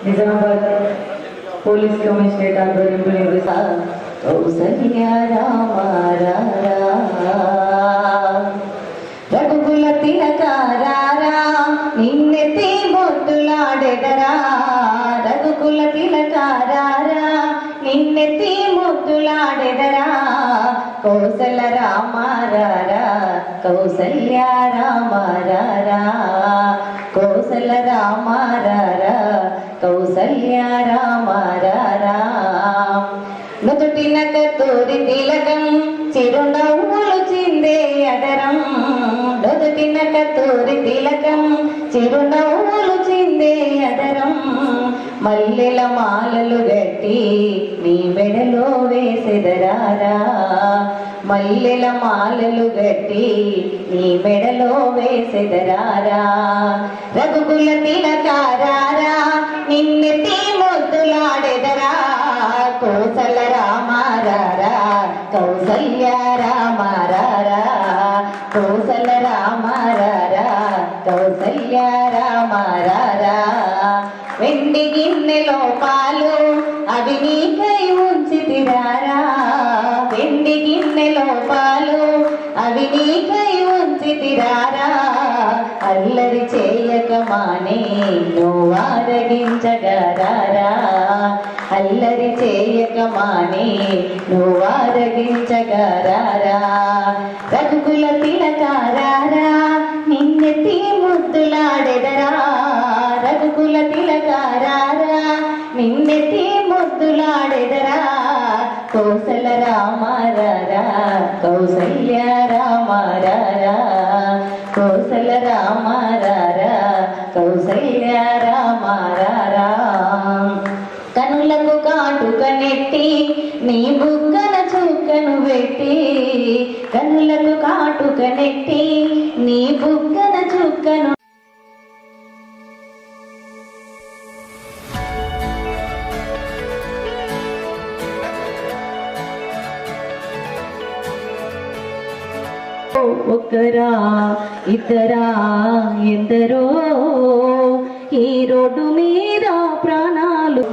Nizamabad police commissionerate ఆధ్వర్యంలో నిర్వహిస్తారు. కౌసల్య రామ రఘుకుల తిలకారా నిన్నెత్తి ముద్దులాడెదరా, రఘుకుల తిలకారా నిన్నెత్తి ముద్దులాడెదరా, కౌసల రామారా కౌసల్య రామారా, కౌసల రామారా కౌసల్య రామారా. నుదుటిన కస్తూరి తిలకం చిరునవ్వులు చిందే అదరం, నుదుటిన కస్తూరి తిలకం చిరునవ్వులు చిందే అదరం, మల్లెల మాలలు గట్టి నీ మెడలో వేసెదరారా, మల్లెల మాలలు గట్టి నీ మెడలో వేసెదరారా, రఘుకుల తిలకారా నిన్నెత్తి ముద్దులాడెదరా, కౌసల రామారా కౌసల్య రామారా, కౌసల రామారా కౌసల్య రామారా. వెండి గిన్నెలో పాలు అవి నీకై ఉంచితిరారా, వెండి గిన్నెలో పాలు అవి నీకై ఉంచితిరారా, అల్లరి చేయక మానే నువ్వు ఆరగించగరారా, అల్లరి చేయక మానే నువ్వు ఆరగించగరారా, రఘుకుల తిలకారా నిన్నెత్తి ముద్దులాడెదరా, రఘుకుల తిలకారా నిన్నెత్తి ముద్దులాడెదరా, కౌసల రామారా కౌసల్య రామారా, కౌసల రామారా కౌసల్య రామారా. కనులకు కాటుక నెట్టి నీ బుగ్గన చుక్కను పెట్టి, కనులకు కాటుక నెట్టి నీ బుగ్గన చుక్కను ఒక్కరా ఇద్దరా ఎందరో ఈ రోడ్డు మీద ప్రాణాలు,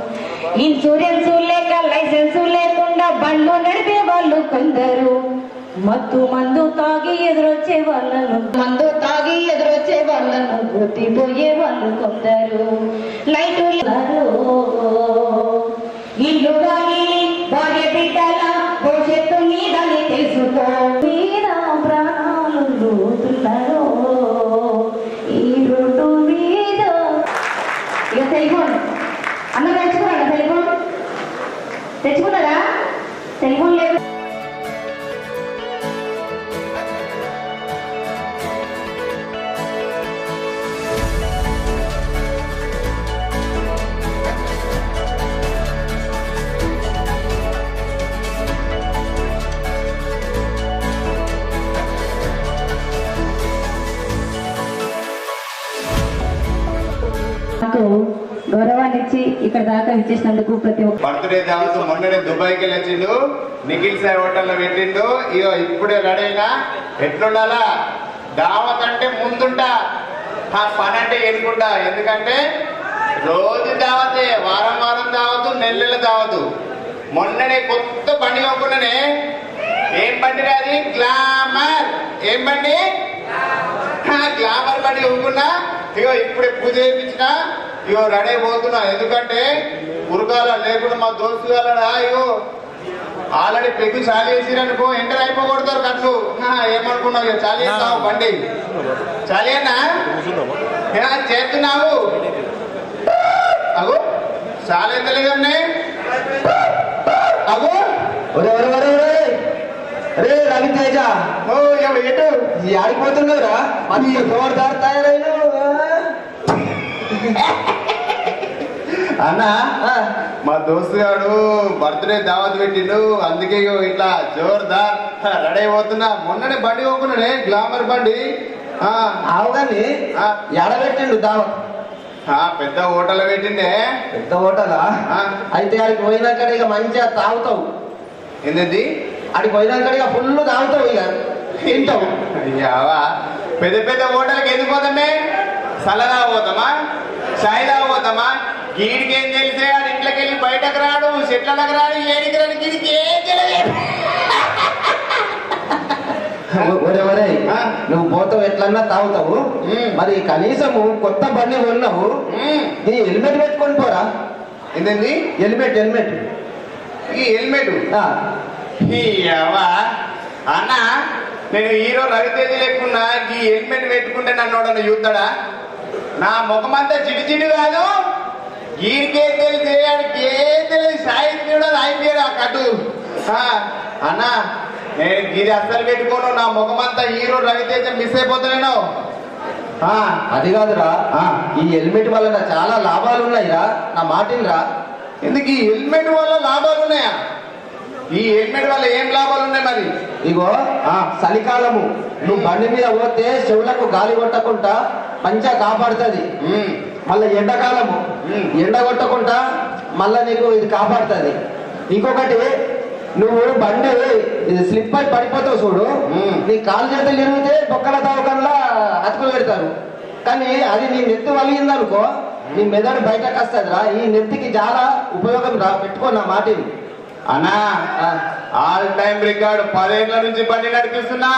ఇన్సూరెన్స్ లేక లైసెన్స్ లేకుండా బండ్లు నడిపే వాళ్ళు కొందరు, మత్తు మందు తాగి ఎదురొచ్చే వాళ్ళను గుర్తిపోయే వాళ్ళు కొందరు, లైటు ఇల్లు భార్య బిడ్డల భవిష్యత్తు మీదని తెలుసుకో, ప్రాణాలు పోతున్నారో ఈ రోడ్డు మీద. ఇక సెల్ఫోన్ అందరూ తెచ్చుకున్నారా? సెల్ఫోన్ తెచ్చుకున్నారా? సెల్ఫోన్ లేదు. గౌరవాన్ని ఇచ్చి ఇక్కడ దాకా ఇచ్చేసినందుకు ప్రతి ఒక్క బర్త్డే దావత్ మొన్ననే దుబాయ్కి వెళ్ళొచ్చిండు, నిఖిల్ సార్ హోటల్లో పెట్టిండు. ఇగో ఇప్పుడే రెడీ అయినా. ఎట్లుండాలా దావత్ అంటే ముందుంటా, పని అంటే ఎనుకుంటా. ఎందుకంటే రోజు దావతే, వారం వారం దావతు, నెలల దావతు. మొన్ననే కొత్త బండి కొనుక్కున్నానే. ఏం బండి రాది? గ్లామర్. ఏం బండి? గ్లామర్ బండి కొనుక్కున్నా. ఇగో ఇప్పుడే పూజ చేయించిన, ఇగో రెడీ అయిపోతున్నా. ఎందుకంటే ఉరకాల లేకుండా మా దోస్తు వెళ్ళడా, ఇగో ఆల్రెడీ పెగ్గు చాలి వేసిరనుకో ఎంటర్ అయిపోకూడతారు కట్లు. ఏమనుకున్నావు? ఇక చాలి వేస్తావు బండి. చాలి అన్నా చేస్తున్నావు. అగో చాలా ఎంతలేదన్నే. అగో అరే రవితేజ, ఎటు ఆడిపోతున్నావురా? అది జోర్దార్ తయారైన అన్న. మా దోస్తు గారు బర్త్డే దావత్ పెట్టిండు, అందుకే ఇట్లా జోర్దార్ రెడీ అయిపోతున్నా. మొన్ననే బండి కొనుక్కున్నాడే, గ్లామర్ బండి. అవునండి, ఎడబెట్టిండు దావత్. పెద్ద హోటల్ పెట్టిండే. పెద్ద హోటలా? అయితే ఆడికి పోయినాక ఇక మంచిగా తాగుతావు. ఏంటండి? ఆడికి పోయినాక ఇక ఫుల్ తాగుతావు, ఇక తింటావు. పెద్ద పెద్ద హోటల్కి ఎందుకు పోతామే? సలదా పోతామా, చాయ్ తాగపోతామా, గీడికేం తెలిసే ఆడు ఇంట్లోకి వెళ్ళి బయటకు రాడు, చెట్లకు రాడు, ఏడికి రాడు, గీడికి ఏం తెలియదు. ఒరే ఆ? నువ్వు పోతావు ఎట్లన్నా తాగుతావు, మరి కనీసము కొత్త బండి కొన్నావు, నీ హెల్మెట్ పెట్టుకొని పోరా. ఏంటండి హెల్మెట్ ఈ హెల్మెట్? అన్న నేను హీరో రవితేజ లేకున్నా ఈ హెల్మెట్ పెట్టుకుంటే నన్ను ఎవడన్నా చూస్తాడా? నా ముఖమంతా చిడి కాదు, గీడికే తెలిసి ఆడికి ఏం తెలియదు, సాహిత్యుడు అయిపోయాడు ఆ కట్టు. అన్న నేను ఇది అస్సలు పెట్టుకోను, నా ముఖమంతా హీరో రవితేజ మిస్ అయిపోతానేను. అది కాదురా, ఈ హెల్మెట్ వల్ల చాలా లాభాలు ఉన్నాయిరా, నా మాటినరా. ఎందుకు ఈ హెల్మెట్ వల్ల లాభాలు ఉన్నాయా? ఈ హెల్మెట్ వల్ల ఏం లాభాలు ఉన్నాయి మరి? ఇగో చలికాలము నువ్వు బండి మీద పోతే చెవులకు గాలి కొట్టకుండా మంచిగా కాపాడుతుంది. మళ్ళీ ఎండాకాలము ఎండ కొట్టకుండా మళ్ళా నీకు ఇది కాపాడుతుంది. ఇంకొకటి, నువ్వు బండి స్లిప్ అయి పడిపోతావు చూడు, నీ కాలు చేతులు ఇరిగితే బొక్కల దవకంలా అతుకులు పెడతారు. కానీ అది నీ నెత్తి వలిగిందనుకో నీ మెదడు బయటకు వస్తుందిరా. ఈ నెత్తికి చాలా ఉపయోగం రా, పెట్టుకో నా మాటని. అన్నా ఆల్ టైం రికార్డు 10 ఏళ్ల నుంచి బండి నడిపిస్తున్నా.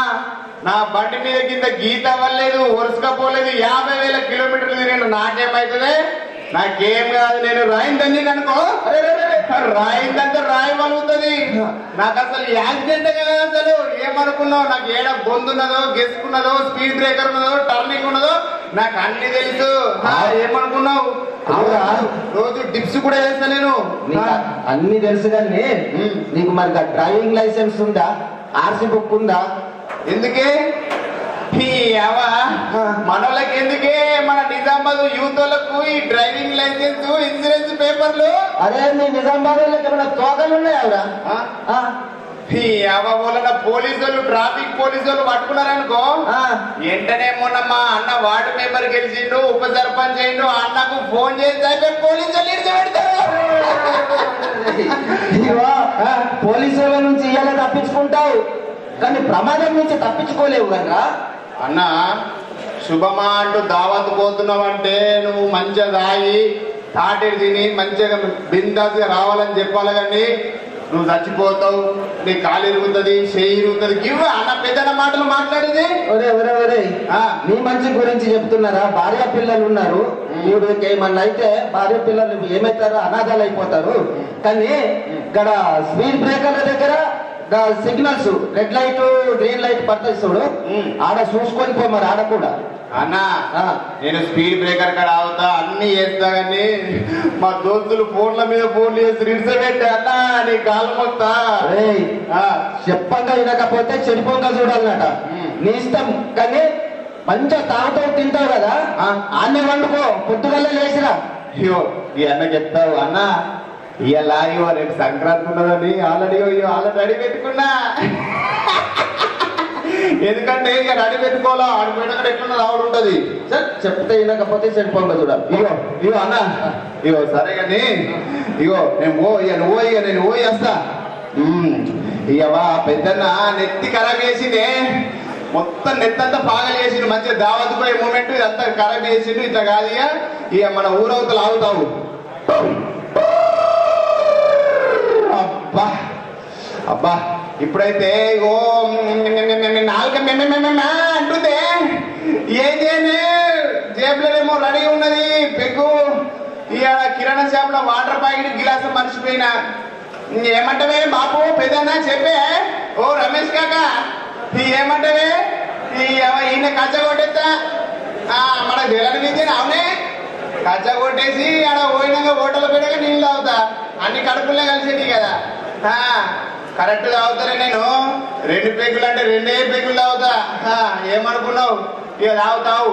నా బండి మీద కింద గీత అవ్వలేదు, వరుసకపోలేదు, 50,000 కిలోమీటర్లు తిరిగిన నాకేమైతుంది? నాకేం కాదు, నేను రాయిందని అనుకో, రాయిందంటే రాయి వలుగుతుంది. నాకు అసలు యాక్సిడెంట్ కదా. అసలు ఏమనుకున్నావు? నాకు ఏడ బొందున్నదో, గెసుకున్నదో, స్పీడ్ బ్రేకర్ ఉన్నదో, టర్నింగ్ ఉన్నదో నాకు అన్ని తెలుసు. ఏమనుకున్నావు? రోజు డిప్స్ కూడా చేస్తా నేను. అన్ని తెలుసు కానీ నీకు మరి డ్రైవింగ్ లైసెన్స్ ఉందా? ఆర్సీ బుక్ ఉందా? ఎందుకే మనోళ్ళకి ఎందుకే? మన నిజామాబాద్ యూత్ వాళ్ళకు ఈ డ్రైవింగ్ లైసెన్స్, ఇన్సూరెన్స్ పేపర్లు. అదే నీ నిజామాబాద్ వాళ్ళకి ఏమైనా తోకలు ఉన్నాయా? పోలీసు వాళ్ళు, ట్రాఫిక్ పోలీసు వాళ్ళు పట్టుకున్నారనుకో, వెంటనే మొన్న మా అన్న వార్డు మెంబర్ గెలిచిండు, ఉప సర్పంచ్ అయిండు, అన్నకు ఫోన్ చేస్తే పోలీసు వాళ్ళు ఇడిచి పెడతారు. పోలీసు వాళ్ళ నుంచి ఇవాళ తప్పించుకుంటావు కానీ ప్రమాదం నుంచి తప్పించుకోలేవు కదరా. అన్న శుభమా అంటూ దావత్ పోతున్నావంటే నువ్వు మంచిగా తాగి తాటేడు తిని మంచిగా బిందాస్గా రావాలని చెప్పాలి. కానీ నువ్వు చచ్చిపోతావు, నీ కాలు ఇరుగుతుంది, చెయ్యి ఇరుగుతుంది. ఇవ్వ అన్న పెద్దన్న మాటలు మాట్లాడేది. ఒరే నీ మంచి గురించి చెప్తున్నారా? భార్య పిల్లలు ఉన్నారు, మీరు ఏమన్నా అయితే భార్య పిల్లలు ఏమైతారో అనాథాలు అయిపోతారు. కానీ ఇక్కడ స్పీడ్ బ్రేకర్ల దగ్గర signals red light green light పడుతుంది చూడు, ఆడ చూసుకొని పో. మరి ఆడ కూడా అన్నా నేను స్పీడ్ బ్రేకర్ కాడ ఆగుతా, అన్ని చేస్తా. కానీ మా దోస్తులు ఫోన్ల మీద ఫోన్లు చేసి ఇడిసబెట్టి అన్నా నీ కాలు మొత్తా. చెప్పంగా వినకపోతే చెడిపోగా చూడాలన్నట. నీ ఇష్టం, కానీ మంచిగా తాగుతావు తింటావు కదా, అన్నీ వండుకో, పొద్దుగల్ల లేచిరా. అయ్యో ఈ అన్న చెప్తావు అన్నా, ఇలా రేపు సంక్రాంతి ఉన్నదని ఆల్రెడీ రెడీ పెట్టుకున్నా. ఎందుకంటే ఇక రెడీ పెట్టుకోవాలా, ఆడిపోయినాక ఎట్లున్నది ఆవిడ ఉంటది. చెప్తే వినకపోతే చెడిపోగా చూడాలి. ఇగో అన్న, ఇగో సరే కానీ ఇగో నేను పోయేస్తా. ఇవా పెద్దన్న నెత్తి ఖరాబ్ చేసిందే, మొత్తం నెత్తంతా పాగలు చేసిండు. మంచిగా దావత్ పోయే మూమెంట్ ఇదంతా ఖరాబ్ చేసిండు. ఇట్లా కాదు ఇక మన ఊరవతలు ఆగుతావు. అబ్బా అబ్బా ఇప్పుడైతే ఓ నాలుక అంటుందే. ఏం చేయని జేబులోనేమో రెడీ ఉన్నది పెగ్గు. ఇక కిరాణా షాప్లో వాటర్ ప్యాకెట్ గిలాసు మర్చిపోయినా. ఏమంటావే బాబు పెద్దనా చెప్పే? ఓ రమేష్ కాక ఏమంటావే? ఈయన కచ్చ కొట్టేస్తా మనకు తెలియని విద్య. అవునే కచ్చ కొట్టేసి ఆడ పోయినాక హోటల్ పెట్టాక నీళ్ళు తాగుతా. అన్ని కడుపులే కలిసేటి కదా. కరెక్ట్ తాగుతానే నేను. 2 పెగ్గులు అంటే 2 పెగ్గులు తాగుతా. ఏమనుకున్నావు? ఇక తాగుతావు.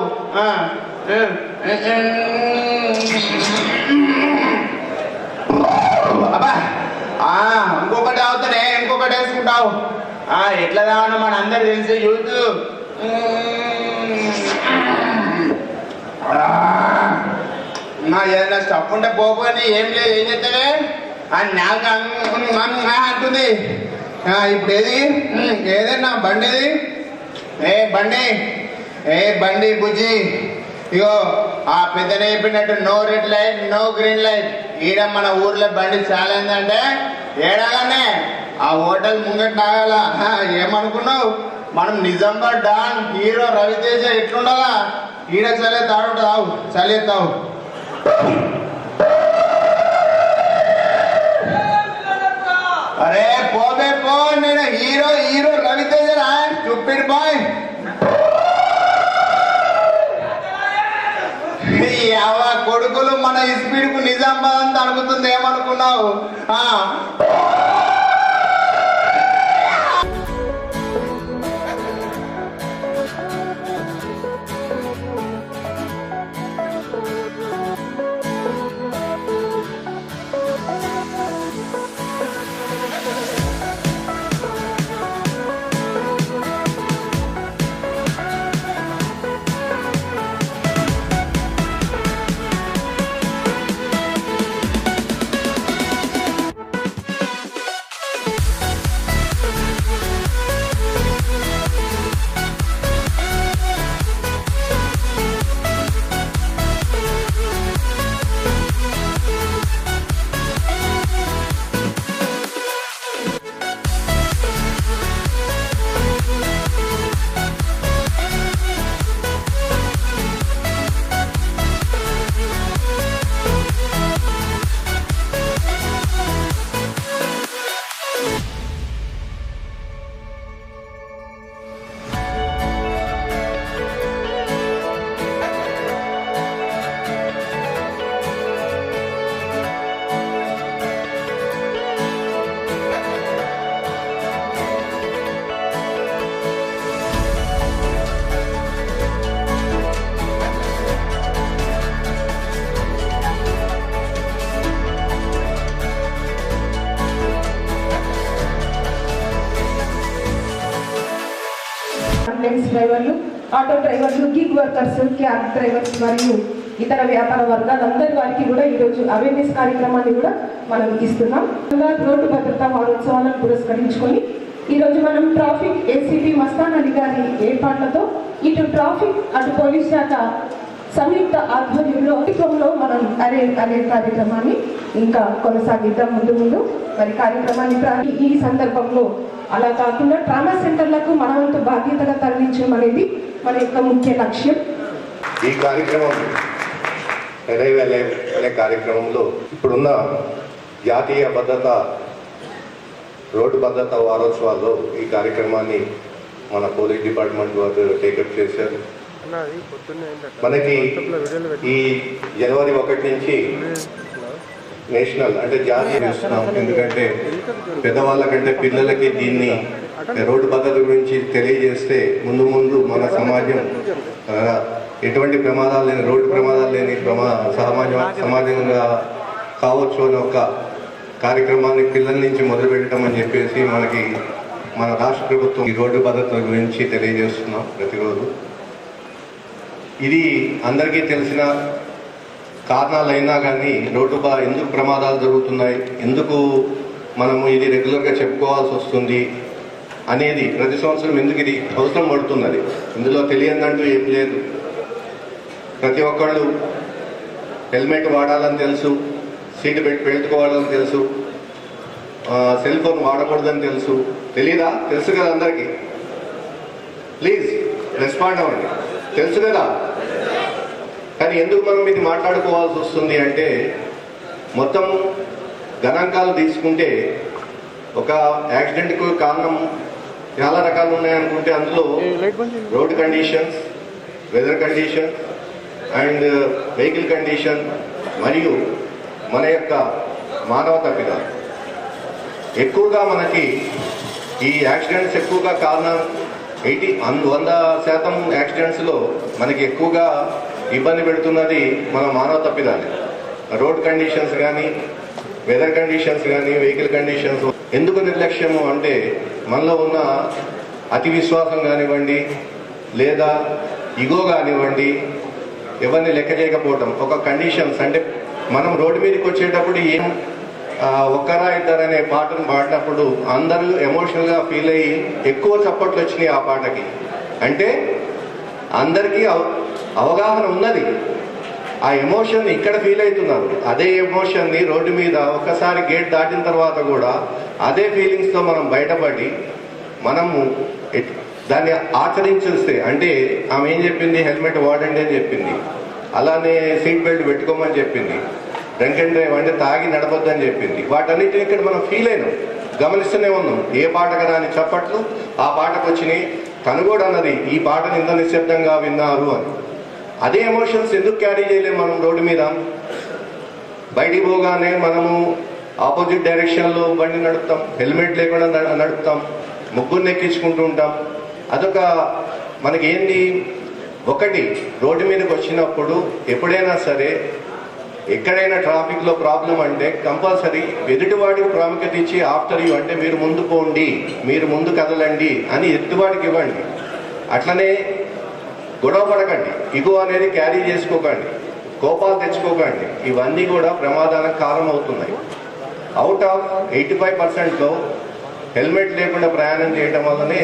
అబ్బా ఇంకొకటి తాగుతానే, ఇంకొకటి వేసుకుంటావు. ఎట్లా తాగను మన అందరు తెలిసే యూత్. ఏదైనా స్టప్ ఉంటే పోనీ ఏం లేదు. ఏం చేస్తావే నాకు అంటుంది. ఇప్పుడు ఏదైనా బండిది? బండి బుజ్జి ఇగో ఆ పెద్దనే చెప్పినట్టు no red light no green light. ఈడ మన ఊర్లో బండి చాలా ఏంటంటే ఏడాగానే ఆ హోటల్ ముంగట్ ఆగాల. ఏమనుకున్నావు, మనం నిజామాబాద్ డాన్ హీరో రవితేజ ఎట్లుండాలా? ఈడ చలే తాడుతావు చలేతావు. అరే పోబే పో, నేను హీరో హీరో రవితేజ రా, చూపిడు బాయ్. కొడుకులు మన స్పీడ్ కు నిజామాబాద్ అంతా అడుగుతుంది. ఏమనుకున్నావు? అంబులెన్స్ డ్రైవర్లు, ఆటో డ్రైవర్లు, గిగ్ వర్కర్స్, క్యాబ్ డ్రైవర్స్ మరియు ఇతర వ్యాపార వర్గాలందరి వారికి కూడా ఈరోజు అవేర్నెస్ కార్యక్రమాన్ని కూడా మనం ఇస్తున్నాం. రోడ్డు భద్రతా వారోత్సవాలను పురస్కరించుకొని ఈరోజు మనం ట్రాఫిక్ ఏసీపీ మస్తాన్ అలీ గారి ఏర్పాట్లతో ఇటు ట్రాఫిక్ అటు పోలీస్ శాఖ సంయుక్త ఆధ్వర్యంలో మనం అరే కార్యక్రమాన్ని ఇంకా కొనసాగిద్దాం. ముందు మరి కార్యక్రమాన్ని ఈ సందర్భంలో అలా కాకుండా ట్రామా సెంటర్లకు మన వంతు బాధ్యతగా తరలించడం అనేది మన యొక్క ముఖ్య లక్ష్యం. ఈ కార్యక్రమం అనే కార్యక్రమంలో ఇప్పుడున్న జాతీయ రోడ్డు భద్రతా వారోత్సవాల్లో ఈ కార్యక్రమాన్ని మన పోలీస్ డిపార్ట్మెంట్ వారు టేకప్ చేశారు. మనకి ఈ జనవరి 1 నుంచి నేషనల్ అంటే జాతీయ చేస్తున్నాం. ఎందుకంటే పెద్దవాళ్ళకంటే పిల్లలకి దీన్ని రోడ్డు భద్రత గురించి తెలియజేస్తే ముందు మన సమాజం ఎటువంటి ప్రమాదాలు లేని రోడ్డు ప్రమాదాలు లేని సమాజంగా కావచ్చు అని ఒక కార్యక్రమాన్ని పిల్లల నుంచి మొదలు పెట్టడం అని చెప్పేసి మన రాష్ట్ర ప్రభుత్వం ఈ రోడ్డు భద్రత గురించి తెలియజేస్తున్నాం ప్రతిరోజు. ఇది అందరికీ తెలిసిన కారణాలైనా కానీ రోడ్డుపై ఎందుకు ప్రమాదాలు జరుగుతున్నాయి, ఎందుకు మనము ఇది రెగ్యులర్గా చెప్పుకోవాల్సి వస్తుంది అనేది ప్రతి సంవత్సరం ఎందుకు ఇది అవసరం పడుతున్నది. ఇందులో తెలియదంటూ ఏం లేదు. ప్రతి ఒక్కళ్ళు హెల్మెట్ వాడాలని తెలుసు, సీట్ బెల్ట్ పెట్టుకోవాలని తెలుసు, సెల్ ఫోన్ వాడకూడదని తెలుసు. తెలీదా? తెలుసు కదా అందరికీ. ప్లీజ్ రెస్పాండ్ అవ్వండి. తెలుసు కదా. కానీ ఎందుకు మనం ఇది మాట్లాడుకోవాల్సి వస్తుంది అంటే మొత్తం గణాంకాలు తీసుకుంటే ఒక యాక్సిడెంట్కు కారణం చాలా రకాలు ఉన్నాయనుకుంటే అందులో road conditions, weather condition and vehicle condition మరియు మన యొక్క మానవ తప్పిదాలు ఎక్కువగా మనకి ఈ యాక్సిడెంట్స్ ఎక్కువగా కారణం 100% యాక్సిడెంట్స్లో మనకి ఎక్కువగా ఇబ్బంది పెడుతున్నది మన మానవ తప్పిదాలే. రోడ్ కండిషన్స్ కానీ, వెదర్ కండిషన్స్ కానీ, వెహికల్ కండిషన్స్. ఎందుకు నిర్లక్ష్యము అంటే మనలో ఉన్న అతి విశ్వాసం కానివ్వండి, లేదా ఇగో కానివ్వండి, ఎవరిని లెక్క చేయకపోవటం. ఒక కండిషన్స్ అంటే మనం రోడ్డు మీదకి వచ్చేటప్పుడు ఏం ఒక్కరా ఇద్దరనే పాటను పాడినప్పుడు అందరూ ఎమోషనల్గా ఫీల్ అయ్యి ఎక్కువ చప్పట్లు వచ్చినాయి ఆ పాటకి. అంటే అందరికీ అవగాహన ఉన్నది, ఆ ఎమోషన్ ఇక్కడ ఫీల్ అవుతున్నారు. అదే ఎమోషన్ని రోడ్డు మీద ఒక్కసారి గేట్ దాటిన తర్వాత కూడా అదే ఫీలింగ్స్తో మనం బయటపడి మనము దాన్ని ఆచరించేస్తే, అంటే ఆమె ఏం చెప్పింది, హెల్మెట్ వాడండి అని చెప్పింది, అలానే సీట్ బెల్ట్ పెట్టుకోమని చెప్పింది, డ్రంక్ అండ్ డ్రైవ్ అంటే తాగి నడపొద్దని చెప్పింది. వాటన్నిటిని ఇక్కడ మనం ఫీల్ అయినాం, గమనిస్తూనే ఉన్నాం. ఏ పాటకు రాని చప్పట్లు ఆ పాటకు వచ్చినాయి. తను కూడా అన్నది ఈ పాటను ఇంత నిశ్శబ్దంగా విన్నారు అని. అదే ఎమోషన్స్ ఎందుకు క్యారీ చేయలేము మనం రోడ్డు మీద? బయటికి పోగానే మనము ఆపోజిట్ డైరెక్షన్లో బండి నడుపుతాం, హెల్మెట్ లేకుండా నడుపుతాం, ముగ్గురిని ఎక్కించుకుంటూ ఉంటాం. అదొక మనకేంది, ఒకటి రోడ్డు మీదకి వచ్చినప్పుడు ఎప్పుడైనా సరే ఎక్కడైనా ట్రాఫిక్లో ప్రాబ్లం అంటే కంపల్సరీ ఎదుటివాడికి ప్రాముఖ్యత ఇచ్చి ఆఫ్టర్ యూ అంటే మీరు ముందు పోండి, మీరు ముందు కదలండి అని ఎదుటివాడికి ఇవ్వండి. అట్లనే గొడవ పడకండి, ఇగో అనేది క్యారీ చేసుకోకండి, కోపాలు తెచ్చుకోకండి. ఇవన్నీ కూడా ప్రమాదానికి కారణం అవుతున్నాయి. అవుట్ ఆఫ్ 85%లో హెల్మెట్ లేకుండా ప్రయాణం చేయడం వల్లనే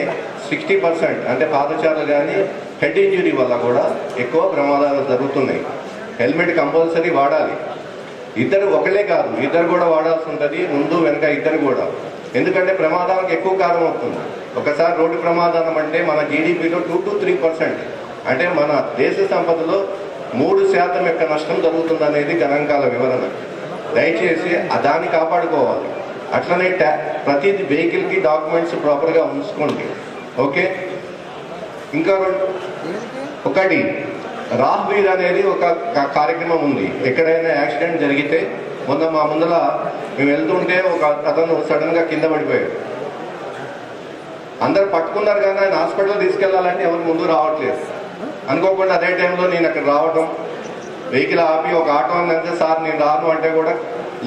60% అంటే పాదచారులు కానీ హెడ్ ఇంజురీ వల్ల కూడా ఎక్కువ ప్రమాదాలు జరుగుతున్నాయి. హెల్మెట్ కంపల్సరీ వాడాలి. ఇద్దరు ఒకలే కాదు, ఇద్దరు కూడా వాడాల్సి ఉంటుంది, ముందు వెనక ఇద్దరు కూడా. ఎందుకంటే ప్రమాదానికి ఎక్కువ కారణం అవుతుంది. ఒకసారి రోడ్డు ప్రమాదం అంటే మన జీడిపిలో 2 to 3%, అంటే మన దేశ సంపదలో 3% యొక్క నష్టం జరుగుతుంది అనేది గణాంకాల వివరణ. దయచేసి దాన్ని కాపాడుకోవాలి. అట్లనే ప్రతి వెహికల్కి డాక్యుమెంట్స్ ప్రాపర్గా ఉంచుకోండి. ఓకే, ఇంకా ఒకటి రాహ్వీర్ అనేది ఒక కార్యక్రమం ఉంది. ఎక్కడైనా యాక్సిడెంట్ జరిగితే మొన్న మా ముందర మేము వెళ్తుంటే ఒక అతను సడన్గా కింద పడిపోయాడు. అందరు పట్టుకున్నారు కానీ ఆయన హాస్పిటల్ తీసుకెళ్లాలంటే ఎవరు ముందు రావట్లేదు. అనుకోకుండా అదే టైంలో నేను అక్కడ రావడం, వెహికల్ ఆపి ఒక ఆటో అని అంటే సార్ నేను రాను అంటే కూడా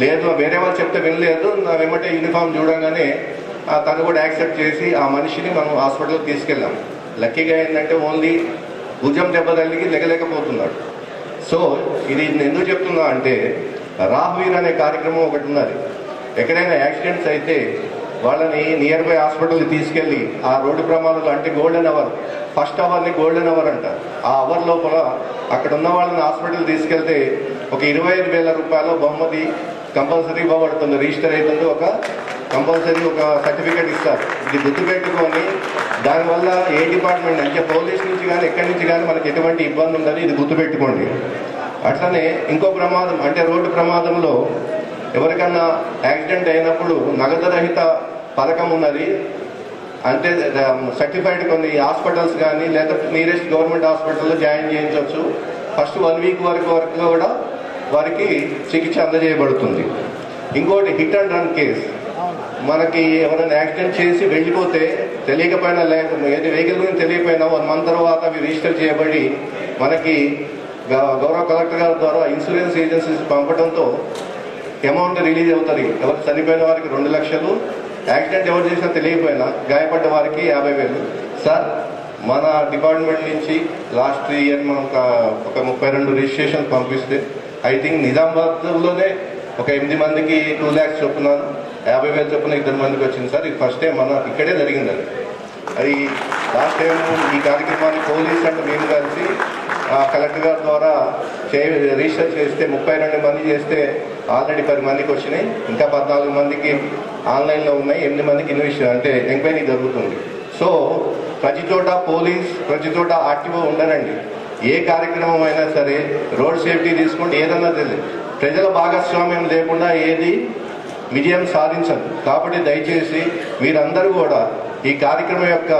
లేదు, వేరే వాళ్ళు చెప్తే వినలేదు, నా వెంబటే యూనిఫామ్ చూడంగానే తను కూడా యాక్సెప్ట్ చేసి ఆ మనిషిని మనం హాస్పిటల్కి తీసుకెళ్ళాం. లక్కీగా ఏంటంటే ఓన్లీ భుజం దెబ్బ తగిలికి లెగలేకపోతున్నాడు. సో ఇది నేను ఎందుకు చెప్తున్నా అంటే రాహ్వీర్ అనే కార్యక్రమం ఒకటి ఉన్నది. ఎక్కడైనా యాక్సిడెంట్స్ అయితే వాళ్ళని నియర్ బై హాస్పిటల్కి తీసుకెళ్ళి ఆ రోడ్డు ప్రమాదాలు అంటే గోల్డెన్ అవర్, ఫస్ట్ అవర్ని గోల్డెన్ అవర్ అంటారు. ఆ అవర్ లోపల అక్కడ ఉన్న వాళ్ళని హాస్పిటల్ తీసుకెళ్తే ఒక 25,000 రూపాయల బహుమతి కంపల్సరీ ఇవ్వబడుతుంది, రిజిస్టర్ అవుతుంది. ఒక కంపల్సరీ ఒక సర్టిఫికేట్ ఇస్తారు. ఇది గుర్తుపెట్టుకొని దానివల్ల ఏ డిపార్ట్మెంట్ అంటే పోలీస్ నుంచి కానీ ఎక్కడి నుంచి కానీ మనకి ఎటువంటి ఇబ్బంది ఉండదు, ఇది గుర్తుపెట్టుకోండి. అట్లనే ఇంకో ప్రమాదం అంటే రోడ్డు ప్రమాదంలో ఎవరికన్నా యాక్సిడెంట్ అయినప్పుడు నగదు రహిత పథకం ఉన్నది. అంటే సర్టిఫైడ్ కొన్ని హాస్పిటల్స్ కానీ లేదా నియరెస్ట్ గవర్నమెంట్ హాస్పిటల్లో జాయిన్ చేయించవచ్చు. ఫస్ట్ 1 వీక్ వరకు కూడా వారికి చికిత్స అందజేయబడుతుంది. ఇంకోటి హిట్ అండ్ రన్ కేసు, మనకి ఎవరైనా యాక్సిడెంట్ చేసి వెళ్ళిపోతే తెలియకపోయినా ఏది వెహికల్ గురించి తెలియకపోయినా 1 మంత్ తర్వాత అవి రిజిస్టర్ చేయబడి మనకి గౌరవ కలెక్టర్ గారి ద్వారా ఇన్సూరెన్స్ ఏజెన్సీస్ పంపడంతో అమౌంట్ రిలీజ్ అవుతుంది. ఎవరు చనిపోయిన వారికి 2 లక్షలు, యాక్సిడెంట్ ఎవరు చేసినా తెలియకపోయినా గాయపడ్డ వారికి 50,000. సార్ మన డిపార్ట్మెంట్ నుంచి లాస్ట్ ఇయర్ మనం ఒక 32 రిజిస్ట్రేషన్ పంపిస్తే ఐ థింక్ నిజామాబాద్లోనే ఒక 8 మందికి 2 lakhs చొప్పున 50,000 చొప్పున 2 మందికి వచ్చింది సార్. ఇది ఫస్ట్ టైం మన ఇక్కడే జరిగిందండి. అది లాస్ట్ టైం ఈ కార్యక్రమాన్ని పోలీస్ అంటే మేము కలిసి కలెక్టర్ గారి ద్వారా రిజిస్టర్ చేస్తే 32 మంది చేస్తే ఆల్రెడీ 10 మందికి వచ్చినాయి. ఇంకా 14 మందికి ఆన్లైన్లో ఉన్నాయి. 8 మందికి అంటే ఎంక్వైరీ జరుగుతుంది. సో ప్రతి చోట పోలీస్, ప్రతి చోట ఆర్టీఓ ఉండరండి. ఏ కార్యక్రమం అయినా సరే రోడ్ సేఫ్టీ తీసుకోండి, ఏదన్నా తెలియదు. ప్రజల భాగస్వామ్యం లేకుండా ఏది విజయం సాధించదు. కాబట్టి దయచేసి మీరందరూ కూడా ఈ కార్యక్రమం యొక్క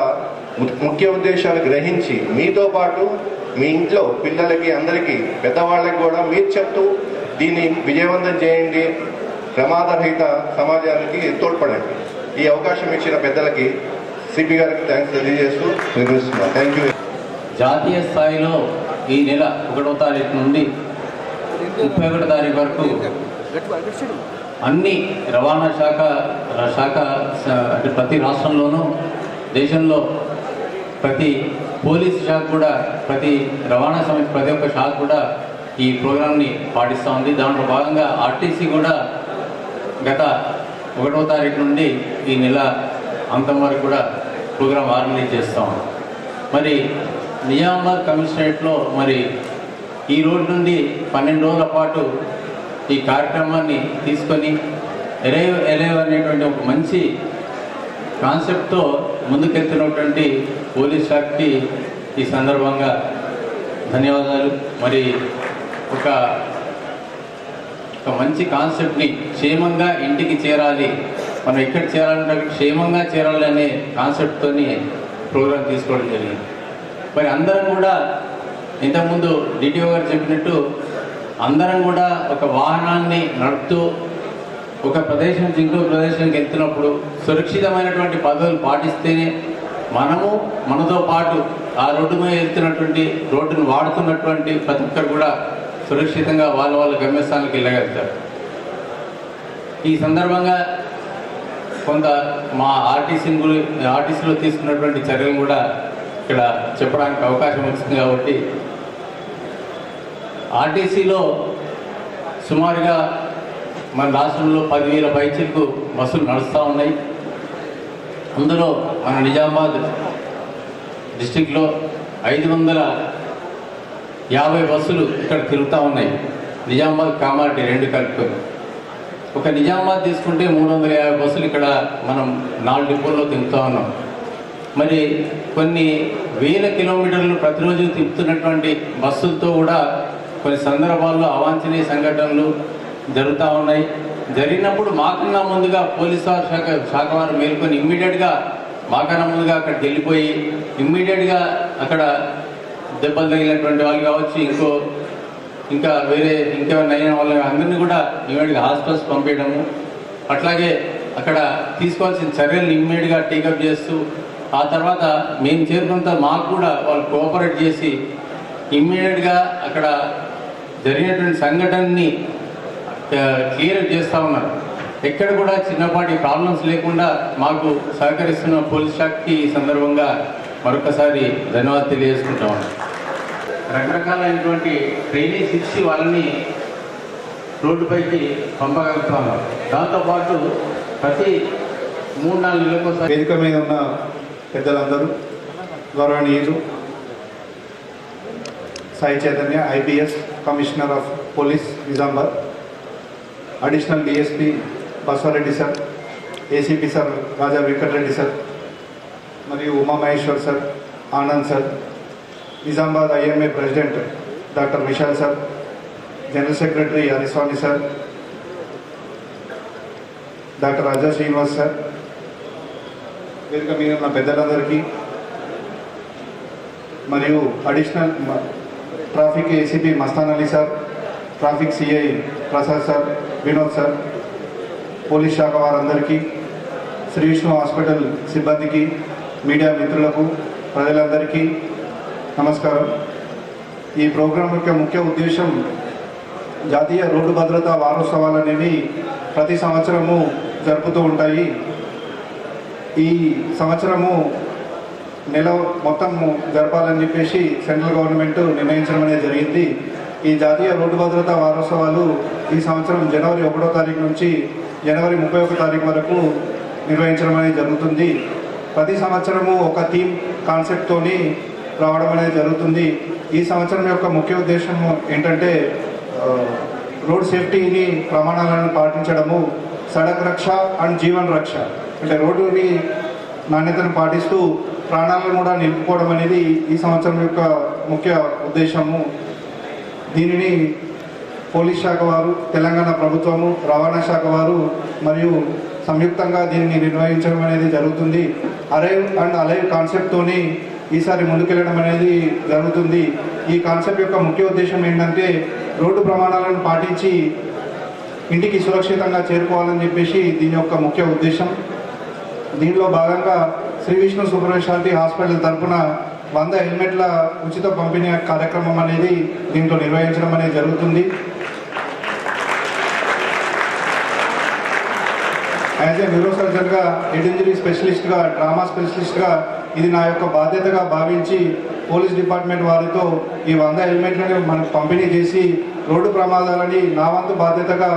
ముఖ్య ఉద్దేశాన్ని గ్రహించి మీతో పాటు మీ ఇంట్లో పిల్లలకి, అందరికీ, పెద్దవాళ్ళకి కూడా మీరు చెప్తూ దీన్ని విజయవంతం చేయండి. ప్రమాదరహిత సమాజానికి తోడ్పడండి. ఈ అవకాశం ఇచ్చిన పెద్దలకి సిపి గారికి థ్యాంక్స్ తెలియజేస్తూ నిర్వహిస్తున్నాను. Thank you. జాతీయ స్థాయిలో ఈ నెల 1వ తారీఖు నుండి 31వ తారీఖు వరకు అన్ని రవాణా శాఖ అంటే ప్రతి రాష్ట్రంలోనూ, దేశంలో ప్రతి పోలీస్ శాఖ కూడా, ప్రతి రవాణా సంస్థ, ప్రతి ఒక్క శాఖ కూడా ఈ ప్రోగ్రాంని పాటిస్తూ ఉంది. దాంట్లో భాగంగా ఆర్టీసీ కూడా గత 1వ తారీఖు నుండి ఈ నెల అంతం వరకు కూడా ప్రోగ్రాం ఆర్గనైజ్ చేస్తూ ఉన్నాం. మరి నిజామాబాద్ కమిషనరేట్లో మరి ఈ రోజు నుండి 12 రోజుల పాటు ఈ కార్యక్రమాన్ని తీసుకొని ఎలేవ్ అనేటువంటి ఒక మంచి కాన్సెప్ట్తో ముందుకెళ్తున్నటువంటి పోలీస్ శాఖకి ఈ సందర్భంగా ధన్యవాదాలు. మరి ఒక మంచి కాన్సెప్ట్ని క్షేమంగా ఇంటికి చేరాలి, మనం ఎక్కడ చేరాలంటే క్షేమంగా చేరాలి అనే కాన్సెప్ట్తోని ప్రోగ్రాం తీసుకోవడం జరిగింది. మరి అందరం కూడా ఇంతకుముందు డిటిఓ గారు చెప్పినట్టు అందరం కూడా ఒక వాహనాన్ని నడుపుతూ ఒక ప్రదేశం నుంచి ఇంకో ప్రదేశానికి వెళ్తున్నప్పుడు సురక్షితమైనటువంటి పద్ధతులు పాటిస్తేనే మనతో పాటు ఆ రోడ్డు మీద వెళ్తున్నటువంటి రోడ్డును వాడుతున్నటువంటి ప్రతి ఒక్కరు కూడా సురక్షితంగా వాళ్ళ గమ్యస్థానానికి వెళ్ళగలుగుతారు. ఈ సందర్భంగా కొంత మా ఆర్టీసీలో తీసుకున్నటువంటి చర్యలు కూడా ఇక్కడ చెప్పడానికి అవకాశం వచ్చింది. కాబట్టి ఆర్టీసీలో సుమారుగా మన రాష్ట్రంలో 10,000 పైచీలకు బస్సులు నడుస్తూ ఉన్నాయి. అందులో మన నిజామాబాద్ డిస్టిక్లో 550 బస్సులు ఇక్కడ తిరుగుతూ ఉన్నాయి. నిజామాబాద్ కామారెడ్డి 2 కలుపుకొని ఒక నిజామాబాద్ తీసుకుంటే 350 బస్సులు ఇక్కడ మనం 4 డిపోల్లో తిరుగుతూ ఉన్నాం. మరి కొన్ని వేల కిలోమీటర్లు ప్రతిరోజు తిప్పుతున్నటువంటి బస్సులతో కూడా కొన్ని సందర్భాల్లో అవాంఛనీయ సంఘటనలు జరుగుతూ ఉన్నాయి. జరిగినప్పుడు మాకన్నా ముందుగా పోలీసు శాఖ వారు మేల్కొని ఇమ్మీడియట్గా మాకన్నా ముందుగా అక్కడికి వెళ్ళిపోయి ఇమ్మీడియట్గా అక్కడ దెబ్బలు తగిలినటువంటి వాళ్ళు కావచ్చు, ఇంకేమైనా అయిన వాళ్ళ అందరినీ కూడా ఇమ్మీడియట్గా హాస్పిటల్స్ పంపించడము, అట్లాగే అక్కడ తీసుకోవాల్సిన చర్యలను ఇమ్మీడియట్గా టేకప్ చేస్తూ ఆ తర్వాత మేము చేరుకున్నంత మాకు కూడా వాళ్ళు కోఆపరేట్ చేసి ఇమ్మీడియట్గా అక్కడ జరిగినటువంటి సంఘటనని క్లియర్ చేస్తూ ఉన్నారు. ఎక్కడ కూడా చిన్నపాటి ప్రాబ్లమ్స్ లేకుండా మాకు సహకరిస్తున్న పోలీస్ శాఖకి ఈ సందర్భంగా మరొకసారి ధన్యవాదాలు తెలియజేసుకుంటా ఉన్నాం. రకరకాలైనటువంటి ట్రైనింగ్స్ ఇచ్చి వాళ్ళని రోడ్డుపైకి పంపగలుగుతా ఉన్నారు. దాంతోపాటు ప్రతి 3-4 నెలలకోసారి వేదిక మీద ఉన్న పెద్దలందరూ, గౌరవనీయులు Sai Chaitanya IPS commissioner of police Nizamabad, additional DSP Basavareddy sir, ACP sir Raja Venkatareddy sir, మరియు Umamaheshwar sir, Anand sir, Nizamabad IMA president doctor Vishal sir, general secretary Hariswamy sir, doctor Raja Srinivas sir, వేదిక మీద ఉన్న పెద్దలందరికీ, మరియు additional traffic ACP Mastan Ali sir, traffic CI Prasad sir, Vinod sir, police శాఖ వారందరికీ, శ్రీ విష్ణు హాస్పిటల్ సిబ్బందికి, media మిత్రులకు, ప్రజలందరికీ నమస్కారం. ఈ ప్రోగ్రాం యొక్క ముఖ్య ఉద్దేశం జాతీయ రోడ్డు భద్రతా వారోత్సవాలు అనేవి ప్రతి సంవత్సరము జరుపుతూ ఉంటాయి. ఈ సంవత్సరము నెల మొత్తం జరపాలని చెప్పేసి సెంట్రల్ గవర్నమెంట్ నిర్ణయించడం అనేది జరిగింది. ఈ జాతీయ రోడ్డు భద్రతా వారోత్సవాలు ఈ సంవత్సరం జనవరి 1వ తారీఖు నుంచి జనవరి 31వ తారీఖు వరకు నిర్వహించడం అనేది జరుగుతుంది. ప్రతి సంవత్సరము ఒక థీమ్ కాన్సెప్ట్తోని రావడం అనేది జరుగుతుంది. ఈ సంవత్సరం యొక్క ముఖ్య ఉద్దేశం ఏంటంటే రోడ్ సేఫ్టీని ప్రమాణాలను పాటించడము, సడక్ రక్ష అండ్ జీవన్ రక్ష, అంటే రోడ్డుని నాణ్యతను పాటిస్తూ ప్రాణాలను కూడా నిలుపుకోవడం అనేది ఈ సంవత్సరం యొక్క ముఖ్య ఉద్దేశము. దీనిని పోలీస్ శాఖ వారు, తెలంగాణ ప్రభుత్వము, రవాణా శాఖ వారు మరియు సంయుక్తంగా దీన్ని నిర్వహించడం అనేది జరుగుతుంది. అరైవ్ అండ్ అలైవ్ కాన్సెప్ట్తోని ఈసారి ముందుకెళ్ళడం అనేది జరుగుతుంది. ఈ కాన్సెప్ట్ యొక్క ముఖ్య ఉద్దేశం ఏంటంటే రోడ్డు ప్రమాణాలను పాటించి ఇంటికి సురక్షితంగా చేరుకోవాలని చెప్పేసి దీని యొక్క ముఖ్య ఉద్దేశం. దీనిలో భాగంగా Shri Vishnu super speciality hospital తరఫున 100 హెల్మెట్ల ఉచిత పంపిణీ కార్యక్రమం అనేది దీంట్లో నిర్వహించడం అనేది జరుగుతుంది. యాజ్ ఏ న్యూరో సర్జన్గా, హెడ్ ఇంజరీ స్పెషలిస్ట్గా, డ్రామా స్పెషలిస్ట్గా ఇది నా యొక్క బాధ్యతగా భావించి పోలీస్ డిపార్ట్మెంట్ వారితో ఈ 100 హెల్మెట్లను మనకు పంపిణీ చేసి రోడ్డు ప్రమాదాలని నా వంతు బాధ్యతగా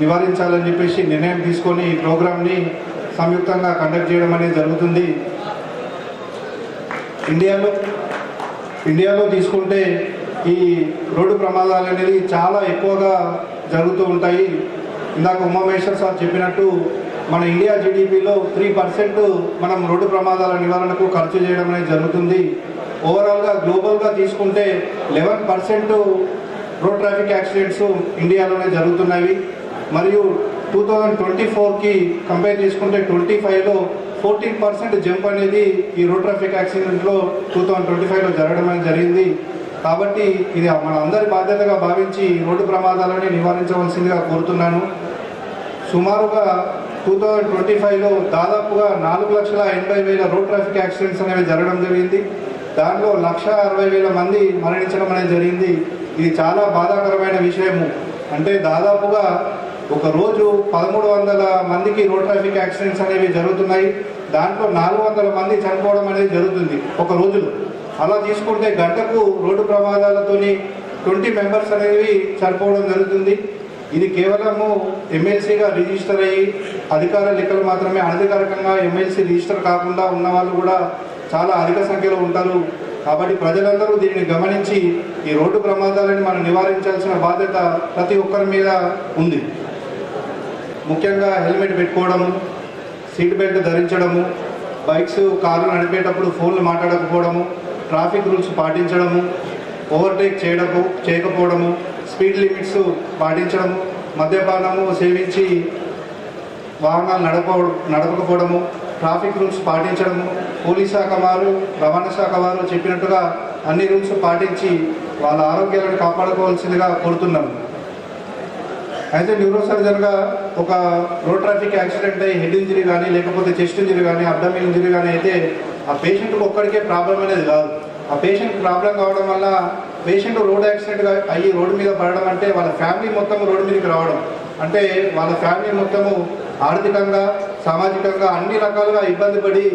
నివారించాలని చెప్పేసి నిర్ణయం తీసుకొని ఈ ప్రోగ్రామ్ని సంయుక్తంగా కండక్ట్ చేయడం అనేది జరుగుతుంది. ఇండియాలో తీసుకుంటే ఈ రోడ్డు ప్రమాదాలు అనేది చాలా ఎక్కువగా జరుగుతూ ఉంటాయి. ఇందాక ఉమామేశ్వర్ సార్ చెప్పినట్టు మన ఇండియా జీడిపిలో 3% మనం రోడ్డు ప్రమాదాల నివారణకు ఖర్చు చేయడం అనేది జరుగుతుంది. ఓవరాల్గా గ్లోబల్గా తీసుకుంటే 11% రోడ్ ట్రాఫిక్ యాక్సిడెంట్స్ ఇండియాలోనే జరుగుతున్నవి. మరియు 2024కి కంపేర్ చేసుకుంటే 25లో 14% జంప్ అనేది ఈ రోడ్ ట్రాఫిక్ యాక్సిడెంట్లో 2025లో జరగడం అనేది జరిగింది. కాబట్టి ఇది మన అందరి బాధ్యతగా భావించి రోడ్డు ప్రమాదాలని నివారించవలసిందిగా కోరుతున్నాను. సుమారుగా 2025లో దాదాపుగా 4,80,000 రోడ్ ట్రాఫిక్ యాక్సిడెంట్స్ అనేవి జరగడం జరిగింది. దానిలో 1,60,000 మంది మరణించడం అనేది జరిగింది. ఇది చాలా బాధాకరమైన విషయము. అంటే దాదాపుగా ఒక రోజు 1,300 మందికి రోడ్ ట్రాఫిక్ యాక్సిడెంట్స్ అనేవి జరుగుతున్నాయి. దాంట్లో 400 మంది చనిపోవడం అనేది జరుగుతుంది ఒక రోజులో. అలా తీసుకుంటే గంటకు రోడ్డు ప్రమాదాలతోని 20 మెంబర్స్ అనేవి చనిపోవడం జరుగుతుంది. ఇది కేవలము ఎమ్మెల్సీగా రిజిస్టర్ అయ్యి అధికార లెక్కలు మాత్రమే, అనధికారికంగా ఎమ్మెల్సీ రిజిస్టర్ కాకుండా ఉన్న వాళ్ళు కూడా చాలా అధిక సంఖ్యలో ఉంటారు. కాబట్టి ప్రజలందరూ దీనిని గమనించి ఈ రోడ్డు ప్రమాదాలను మనం నివారించాల్సిన బాధ్యత ప్రతి ఒక్కరి మీద ఉంది. ముఖ్యంగా హెల్మెట్ పెట్టుకోవడము, సీట్ బెల్ట్ ధరించడము, బైక్స్ కార్లు నడిపేటప్పుడు ఫోన్లు మాట్లాడకపోవడము, ట్రాఫిక్ రూల్స్ పాటించడము, ఓవర్టేక్ చేయకపోవడము, స్పీడ్ లిమిట్స్ పాటించడము, మద్యపానము సేవించి వాహనాలు నడపకపోవడము, ట్రాఫిక్ రూల్స్ పాటించడము, పోలీస్ శాఖ వారు, రవాణా శాఖ వారు చెప్పినట్టుగా అన్ని రూల్స్ పాటించి వాళ్ళ ఆరోగ్యాలను కాపాడుకోవాల్సిందిగా కోరుతున్నాము. అయితే న్యూరో సర్జన్గా ఒక రోడ్ ట్రాఫిక్ యాక్సిడెంట్ అయ్యి హెడ్ ఇంజరీ కానీ లేకపోతే చెస్ట్ ఇంజరీ కానీ అబ్డామిన్ ఇంజరీ కానీ అయితే ఆ పేషెంట్కి ఒక్కడికే ప్రాబ్లం అనేది కాదు. ఆ పేషెంట్ ప్రాబ్లం కావడం వల్ల పేషెంట్ రోడ్ యాక్సిడెంట్ అయ్యి రోడ్డు మీద పడడం అంటే వాళ్ళ ఫ్యామిలీ మొత్తం రోడ్డు మీదకి రావడం అంటే వాళ్ళ ఫ్యామిలీ మొత్తము ఆర్థికంగా సామాజికంగా అన్ని రకాలుగా ఇబ్బంది పడి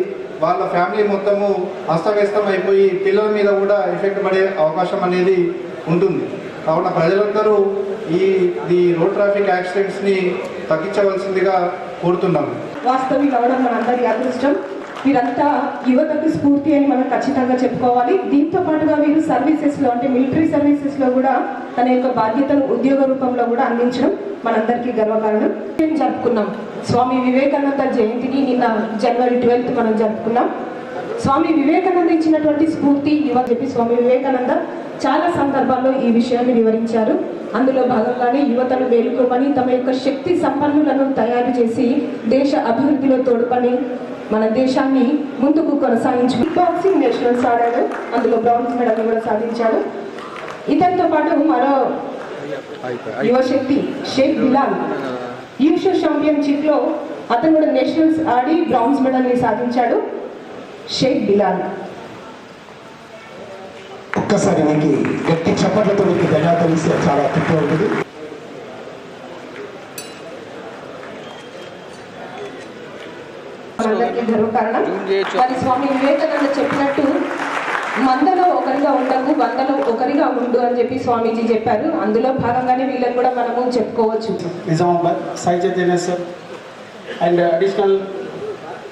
వాళ్ళ ఫ్యామిలీ మొత్తము అస్తవ్యస్తం అయిపోయి పిల్లల మీద కూడా ఎఫెక్ట్ పడే అవకాశం అనేది ఉంటుంది. కావున ప్రజలందరూ ఈ రోడ్ ట్రాఫిక్ యాక్సిడెంట్స్ని తగ్గించవలసిందిగా కోరుతున్నాము. వాస్తవిక అవడం మనందరి అదృష్టం. వీరంతా యువతకు స్ఫూర్తి అని మనం ఖచ్చితంగా చెప్పుకోవాలి. దీంతో పాటుగా వీరు సర్వీసెస్లో అంటే మిలిటరీ సర్వీసెస్లో కూడా తన యొక్క బాధ్యతను ఉద్యోగ రూపంలో కూడా అందించడం మనందరికీ గర్వకారణం. జరుపుకున్నాం స్వామి వివేకానంద జయంతిని నిన్న జనవరి 12th మనం జరుపుకున్నాం. స్వామి వివేకానంద ఇచ్చినటువంటి స్ఫూర్తి యువ చెప్పి స్వామి వివేకానంద చాలా సందర్భాల్లో ఈ విషయాన్ని వివరించారు. అందులో భాగంగానే యువతను మేలుకోమని తమ యొక్క శక్తి సంపన్నులను తయారు చేసి దేశ అభివృద్ధిలో తోడ్పని మన దేశాన్ని ముందుకు కొనసాగించి బాక్సింగ్ నేషనల్స్ ఆడాడు. అందులో బ్రాంజ్ మెడల్ కూడా సాధించాడు. ఇతనితో పాటు మరో యువశక్తి షేక్ బిలాల్ యూషో ఛాంపియన్షిప్ లో అతను కూడా నేషనల్స్ ఆడి బ్రాంజ్ మెడల్ ని సాధించాడు. షేక్ బిలాల్ ఒక్కసారి మీకు గట్టి చప్పట్లతో మీకు ధన్యవాదాలు ఇస్తే చాలా తక్కువ ఉంటుంది. మనందరికీ గర్వకారణం. మరి స్వామి వివేకానంద చెప్పినట్టు మందలో ఒకరిగా ఉండకు, వందలో ఒకరిగా ఉండు అని చెప్పి స్వామీజీ చెప్పారు. అందులో భాగంగానే వీళ్ళని కూడా మనము చెప్పుకోవచ్చు. Nizamabad Sai Chaitanya sir and additional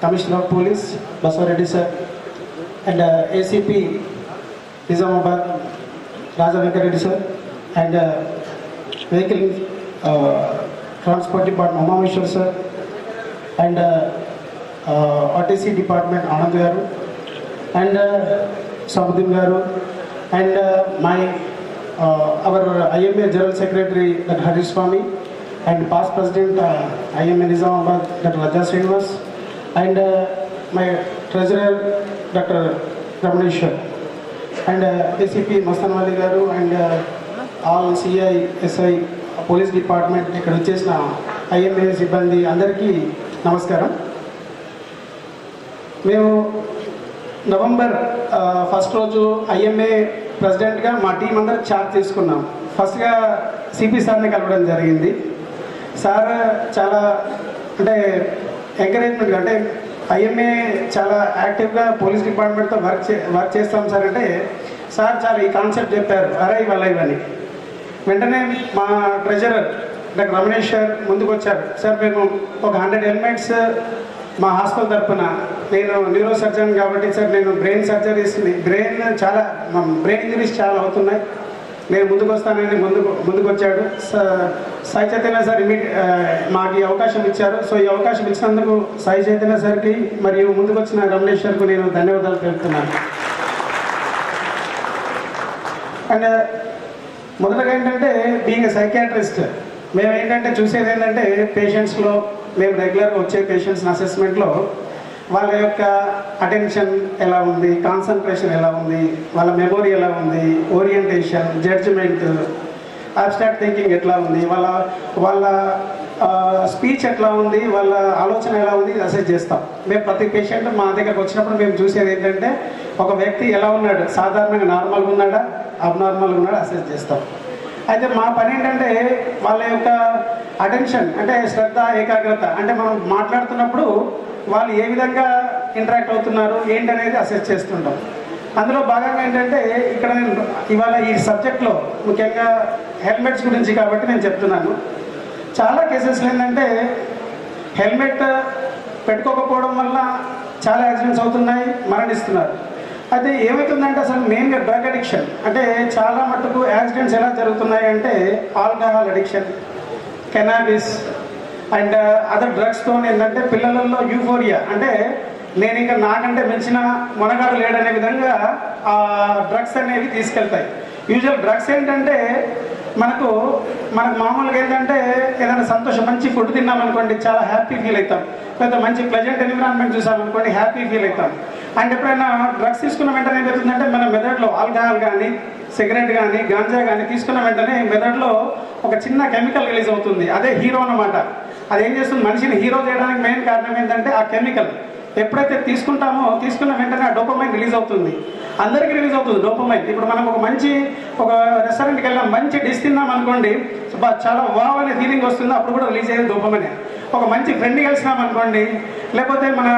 commissioner of police Basavareddy sir and ACP Nizamabad Raja Venkareddy sir and vehicle transport department Umameshwar sir and RTC department Anand garu and Samuddin garu and my our IMA general secretary doctor Harish Swamy and past president IMA Nizamabad doctor Raza Srinivas and my treasurer doctor Ramaneshwar and ACP Mastan Ali garu and all CI SI police department ఇక్కడ వచ్చేసిన IMA సిబ్బంది అందరికీ నమస్కారం. మేము November 1st రోజు IMA ప్రెసిడెంట్గా మా team అందరూ చార్జ్ తీసుకున్నాం. ఫస్ట్గా సిపి సార్ని కలవడం జరిగింది. సార్ చాలా అంటే ఎంకరేజ్మెంట్ అంటే IMA చాలా యాక్టివ్గా పోలీస్ డిపార్ట్మెంట్తో వర్క్ చేస్తాం సార్ అంటే సార్ చాలా ఈ కాన్సెప్ట్ చెప్పారు అరే ఇవాళ ఇవన్నీ. వెంటనే మా ట్రెజరర్ డాక్టర్ రమణేశ్వర్ ముందుకు వచ్చారు. సార్ మేము ఒక 100 హెల్మెట్స్ మా హాస్పిటల్ తరఫున, నేను న్యూరో సర్జన్ కాబట్టి సార్ నేను బ్రెయిన్ సర్జరీస్ బ్రెయిన్ ఇంజరీస్ చాలా అవుతున్నాయి. నేను ముందుకు వస్తానని ముందుకు వచ్చాడు. సాయి చైతన్య సార్ మాకు ఈ అవకాశం ఇచ్చారు. సో ఈ అవకాశం ఇచ్చినందుకు సాయి చైతన్య సార్కి మరియు ముందుకు వచ్చిన రమణేష్ సార్కు నేను ధన్యవాదాలు తెలుపుతున్నాను. అండ్ మొదటగా ఏంటంటే బీయింగ్ సైకియాట్రిస్ట్ మేము ఏంటంటే చూసేది ఏంటంటే పేషెంట్స్లో మేము రెగ్యులర్గా వచ్చే పేషెంట్స్ అసెస్మెంట్లో వాళ్ళ యొక్క అటెన్షన్ ఎలా ఉంది, కాన్సన్ట్రేషన్ ఎలా ఉంది, వాళ్ళ మెమొరీ ఎలా ఉంది, ఓరియంటేషన్, జడ్జిమెంట్, అబ్స్ట్రాక్ట్ థింకింగ్ ఎట్లా ఉంది, వాళ్ళ స్పీచ్ ఎట్లా ఉంది, వాళ్ళ ఆలోచన ఎలా ఉంది అసెస్ చేస్తాం. మేము ప్రతి పేషెంట్ మా దగ్గరకు వచ్చినప్పుడు మేము చూసేది ఏంటంటే ఒక వ్యక్తి ఎలా ఉన్నాడు, సాధారణంగా నార్మల్గా ఉన్నాడా, అబ్నార్మల్గా ఉన్నాడా అసెస్ చేస్తాం. అయితే మా పని ఏంటంటే వాళ్ళ యొక్క అటెన్షన్ అంటే శ్రద్ధ, ఏకాగ్రత అంటే మనం మాట్లాడుతున్నప్పుడు వాళ్ళు ఏ విధంగా ఇంటరాక్ట్ అవుతున్నారు ఏంటనేది అసెస్ చేస్తుంటాం. అందులో భాగంగా ఏంటంటే ఇక్కడ నేను ఇవాళ ఈ సబ్జెక్ట్లో ముఖ్యంగా హెల్మెట్స్ గురించి కాబట్టి నేను చెప్తున్నాను. చాలా కేసెస్లో ఏంటంటే హెల్మెట్ పెట్టుకోకపోవడం వల్ల చాలా యాక్సిడెంట్స్ అవుతున్నాయి, మరణిస్తున్నారు. అయితే ఏమవుతుందంటే అసలు మెయిన్గా డ్రగ్ అడిక్షన్ అంటే చాలా మటుకు యాక్సిడెంట్స్ ఎలా జరుగుతున్నాయి అంటే alcohol addiction, cannabis and other డ్రగ్స్తో ఏంటంటే పిల్లలలో యూఫోరియా అంటే నేను ఇంకా నాకంటే మించిన మొనగాడు లేడనే విధంగా ఆ డ్రగ్స్ అనేవి తీసుకెళ్తాయి. యూజువల్ డ్రగ్స్ ఏంటంటే మనకు మామూలుగా ఏంటంటే ఏదైనా సంతోషం మంచి ఫుడ్ తిన్నామనుకోండి చాలా హ్యాపీ ఫీల్ అవుతాం, లేదా మంచి ప్లెజెంట్ ఎన్విరాన్మెంట్ చూసామనుకోండి హ్యాపీ ఫీల్ అవుతాం. అండ్ ఎప్పుడైనా డ్రగ్స్ తీసుకున్న వెంటనే ఏమవుతుందంటే మన మెదడులో ఆల్కహాల్ కానీ సిగరెట్ కానీ గాంజా కానీ తీసుకున్న వెంటనే మెదడులో ఒక చిన్న కెమికల్ రిలీజ్ అవుతుంది, అదే హీరో అన్నమాట. అది ఏం చేస్తుంది, మనిషిని హీరో చేయడానికి మెయిన్ కారణం ఏంటంటే ఆ కెమికల్. ఎప్పుడైతే తీసుకుంటామో తీసుకున్న వెంటనే ఆ డోపమైన్ రిలీజ్ అవుతుంది, అందరికీ రిలీజ్ అవుతుంది డోపమైన్. ఇప్పుడు మనం ఒక రెస్టారెంట్కి వెళ్ళాం, మంచి డిష్ తిన్నాం అనుకోండి చాలా వావ్ అనే ఫీలింగ్ వస్తుంది, అప్పుడు కూడా రిలీజ్ అయ్యేది డోపమైనే. ఒక మంచి ఫ్రెండ్ కలిసినాం అనుకోండి, లేకపోతే మన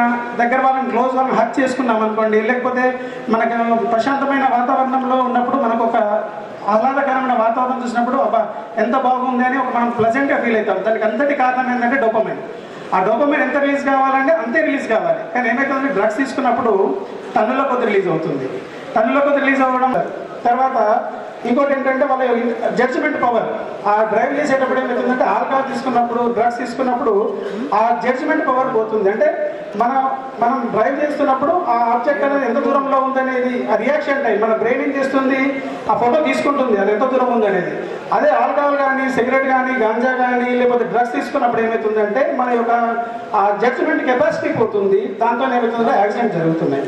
దగ్గర వాళ్ళని క్లోజ్ వాళ్ళని హక్ చేసుకున్నాం అనుకోండి, లేకపోతే మనకు ప్రశాంతమైన వాతావరణంలో ఉన్నప్పుడు మనకు ఒక ఆహ్లాదకరమైన వాతావరణం చూసినప్పుడు అబ్బా ఎంత బాగుంది అని మనం ప్లెజెంట్గా ఫీల్ అవుతాం. దానికి అంతటి కారణం ఏంటంటే డోపమైన్. ఆ డోపమైన్ ఎంత రిలీజ్ కావాలంటే అంతే రిలీజ్ కావాలి. కానీ ఏమైతుందంటే డ్రగ్స్ తీసుకున్నప్పుడు టన్నుల కొద్ది రిలీజ్ అవుతుంది. టన్నుల కొద్ది రిలీజ్ అవ్వడం తర్వాత ఇంకోటి ఏంటంటే వాళ్ళ జడ్జిమెంట్ పవర్. ఆ డ్రైవ్ చేసేటప్పుడు ఏమవుతుందంటే ఆల్కహాల్ తీసుకున్నప్పుడు డ్రగ్స్ తీసుకున్నప్పుడు ఆ జడ్జిమెంట్ పవర్ పోతుంది. అంటే మనం డ్రైవ్ చేస్తున్నప్పుడు ఆ ఆబ్జెక్ట్ అనేది ఎంత దూరంలో ఉందనేది ఆ రియాక్షన్ టైం మన బ్రెయిన్ ఏం చేస్తుంది, ఆ ఫోటో తీసుకుంటుంది అది ఎంత దూరం ఉందనేది. అదే ఆల్కహాల్ కానీ సిగరెట్ కానీ గాంజా కానీ లేకపోతే డ్రగ్స్ తీసుకున్నప్పుడు ఏమవుతుందంటే మన యొక్క ఆ జడ్జిమెంట్ కెపాసిటీ పోతుంది, దాంతో ఏమవుతుందో యాక్సిడెంట్ జరుగుతున్నాయి.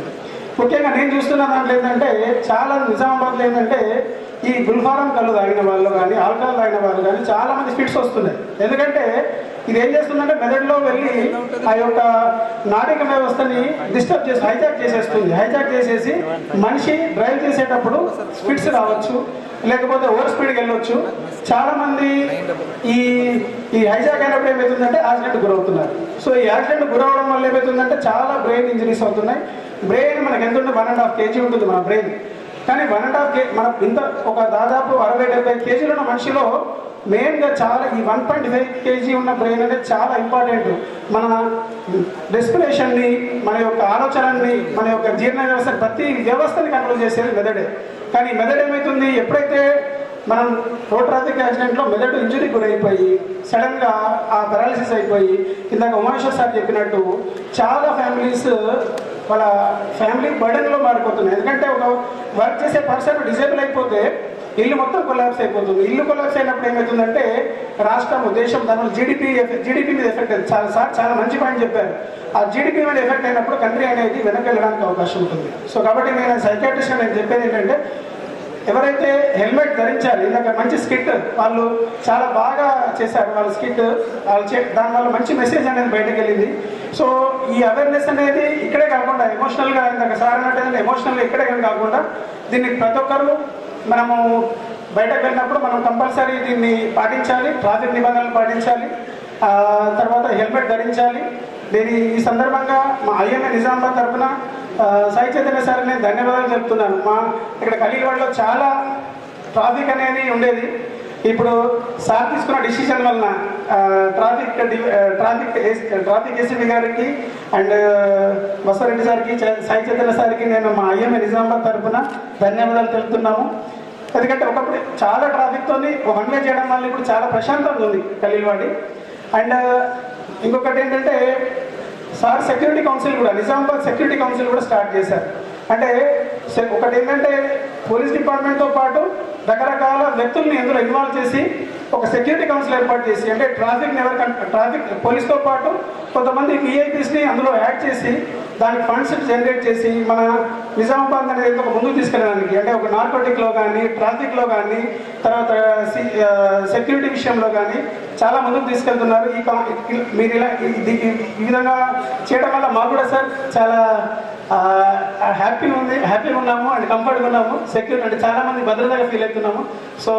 ముఖ్యంగా నేను చూస్తున్న దాంట్లో ఏంటంటే చాలా నిజామాబాద్లో ఏంటంటే ఈ గుల్ఫారం కళ్ళు తాగిన వాళ్ళు కానీ ఆల్కహాల్ తాగిన వాళ్ళు కానీ చాలా మంది ఫిట్స్ వస్తున్నాయి. ఎందుకంటే ఇది ఏం చేస్తుందంటే మెదడులో వెళ్ళి ఆ యొక్క నాడిక వ్యవస్థని డిస్టర్బ్ చేసి హైజాక్ చేసేస్తుంది. హైజాక్ చేసేసి మనిషి డ్రైవ్ చేసేటప్పుడు ఫిట్స్ రావచ్చు, లేకపోతే ఓవర్ స్పీడ్కి వెళ్ళొచ్చు. చాలా మంది ఈ హైజాక్ అయినప్పుడు ఏమవుతుందంటే యాక్సిడెంట్ గురవుతున్నారు. సో ఈ యాక్సిడెంట్ గురవడం వల్ల ఏమవుతుందంటే చాలా బ్రెయిన్ ఇంజరీస్ అవుతున్నాయి. బ్రెయిన్ మనకి ఎంత ఉంటుంది 1.5 kg ఉంటుంది మన బ్రెయిన్. కానీ 1.5 kg మన ఇంత ఒక దాదాపు 60-70 kg ఉన్న మనిషిలో మెయిన్గా చాలా ఈ 1.5 kg ఉన్న బ్రెయిన్ అనేది చాలా ఇంపార్టెంట్. మన రెస్పిరేషన్ని, మన యొక్క ఆలోచనని, మన యొక్క జీర్ణ వ్యవస్థ ప్రతి వ్యవస్థని కంట్రోల్ చేసేది మెదడే. కానీ మెదడు ఏమవుతుంది, ఎప్పుడైతే మనం రోడ్ ట్రాఫిక్ యాక్సిడెంట్లో మెదడు ఇంజురీకి గురైపోయి సడన్గా ఆ పెరాలిసిస్ అయిపోయి ఇందాక ఉమాశ్వర్ సార్ చెప్పినట్టు చాలా ఫ్యామిలీస్ వాళ్ళ ఫ్యామిలీ బర్డెన్లో మారిపోతున్నాయి. ఎందుకంటే ఒక వర్క్ చేసే పర్సన్ డిజేబుల్ అయిపోతే ఇల్లు మొత్తం కొలాప్స్ అయిపోతుంది. ఇల్లు కొలాప్స్ అయినప్పుడు ఏమవుతుందంటే రాష్ట్రం దేశం దానివల్ల జీడిపి మీద ఎఫెక్ట్ అవుతుంది. చాలా మంచి పాయింట్ చెప్పారు. ఆ జీడిపి మీద ఎఫెక్ట్ అయినప్పుడు కంట్రీ అనేది వెనక్కి వెళ్ళడానికి అవకాశం ఉంటుంది. సో కాబట్టి నేను సైకాట్రిస్ట్గా నేను చెప్పేది ఏంటంటే ఎవరైతే హెల్మెట్ ధరించాలి, ఇందాక మంచి స్కిట్ వాళ్ళు చాలా బాగా చేశారు. వాళ్ళ స్కిట్ దానివల్ల మంచి మెసేజ్ అనేది బయటకు వెళ్ళింది. సో ఈ అవేర్నెస్ అనేది ఇక్కడే కాకుండా ఎమోషనల్గా ఇందాక సార్ అన్నట్టు ఎమోషనల్గా ఇక్కడే కాకుండా దీన్ని ప్రతి ఒక్కరు మనము బయటకు వెళ్ళినప్పుడు మనం కంపల్సరీ దీన్ని పాటించాలి, ట్రాఫిక్ నిబంధనలు పాటించాలి, తర్వాత హెల్మెట్ ధరించాలి. ఈ సందర్భంగా మా ఐఎంఏ నిజామాబాద్ తరఫున సాయి చైతన్య సార్ నేను ధన్యవాదాలు చెప్తున్నాను. మా ఖలీల్వాడలో చాలా ట్రాఫిక్ అనేది ఉండేది. ఇప్పుడు సార్ తీసుకున్న డిసిషన్ వలన ట్రాఫిక్ ఏసీపీ గారికి అండ్ బసవరెడ్డి సార్కి, సాయి చైతన్య సార్కి నేను మా ఐఎంఏ నిజామాబాద్ తరఫున ధన్యవాదాలు తెలుపుతున్నాము. ఎందుకంటే ఒకప్పుడు చాలా ట్రాఫిక్తో వన్ వే చేయడం వల్ల ఇప్పుడు చాలా ప్రశాంతంగా ఉంది ఖలీల్వాడి. అండ్ ఇంకొకటి ఏంటంటే సార్ సెక్యూరిటీ కౌన్సిల్ కూడా, నిజామాబాద్ సెక్యూరిటీ కౌన్సిల్ కూడా స్టార్ట్ చేశారు. అంటే ఒకటి ఏంటంటే పోలీస్ డిపార్ట్మెంట్తో పాటు రకరకాల వ్యక్తుల్ని ఇందులో ఇన్వాల్వ్ చేసి ఒక సెక్యూరిటీ కౌన్సిల్ ఏర్పాటు చేసి, అంటే ట్రాఫిక్ పోలీస్తో పాటు కొంతమంది విఐపీస్ని అందులో యాడ్ చేసి దానికి ఫండ్స్ జనరేట్ చేసి మన నిజామాబాద్ అనేది ఒక ముందుకు తీసుకెళ్ళడానికి, అంటే ఒక నార్కోటిక్లో కానీ ట్రాఫిక్లో కానీ తర్వాత సెక్యూరిటీ విషయంలో కానీ చాలా ముందుకు తీసుకెళ్తున్నారు. మీరు ఇలా ఈ విధంగా చేయడం వల్ల మాకు కూడా సార్ చాలా హ్యాపీగా ఉన్నాము అండ్ కంఫర్ట్గా ఉన్నాము. సెక్యూరిటీ అంటే చాలామంది భద్రతగా ఫీల్ అవుతున్నాము. సో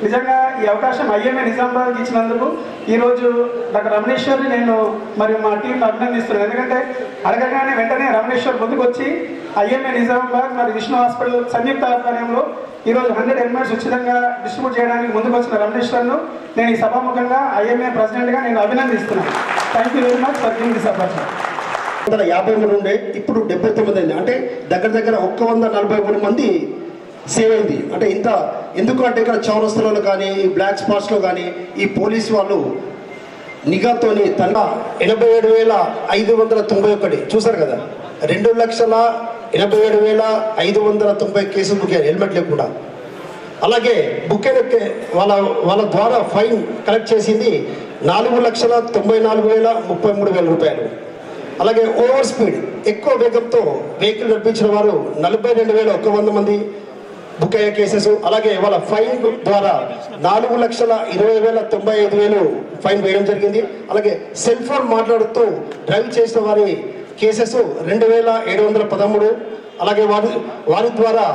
నిజంగా ఈ అవకాశం ఐఎంఏ నిజామాబాద్కి ఇచ్చినందుకు ఈరోజు డాక్టర్ రమణేశ్వర్ని నేను మరియు మా టీంని అభినందిస్తున్నాను. ఎందుకంటే అడగగానే వెంటనే రమణేశ్వర్ ముందుకు వచ్చి ఐఎంఏ నిజామాబాద్ మరియు విష్ణు హాస్పిటల్ సంయుక్త ఆధ్వర్యంలో ఈరోజు 100 హెల్మెట్స్ ఉచితంగా డిస్ట్రిబ్యూట్ చేయడానికి ముందుకు వచ్చిన రమణేశ్వర్ను నేను ఈ సభాముఖంగా ఐఎంఏ ప్రెసిడెంట్గా నేను అభినందిస్తున్నాను. Thank you very much for giving this opportunity. 153 ఉండే, ఇప్పుడు 79 అయింది. అంటే దగ్గర 143 మంది సేవ్ అయింది. అంటే ఇంత ఎందుకు అంటే ఇక్కడ చౌరస్తలలో కానీ బ్లాక్ స్పాట్స్లో కానీ ఈ పోలీసు వాళ్ళు నిఘాతోని 87,591 చూసారు కదా, 2,87,590 కేసులు బుక్ అయ్యారు హెల్మెట్ లేకుండా. అలాగే బుక్ అయిన వాళ్ళ ద్వారా ఫైన్ కలెక్ట్ చేసింది 4,94,33 రూపాయలు. అలాగే ఓవర్ స్పీడ్ ఎక్కువ వేగంతో వెహికల్ నడిపించిన వారు 42,100 మంది బుక్ అయ్యే కేసెస్. అలాగే వాళ్ళ ఫైన్ ద్వారా 4,20,95 ఫైన్ వేయడం జరిగింది. అలాగే సెల్ ఫోన్ మాట్లాడుతూ డ్రైవ్ చేసిన వారి కేసెస్ 2,713. అలాగే వారి ద్వారా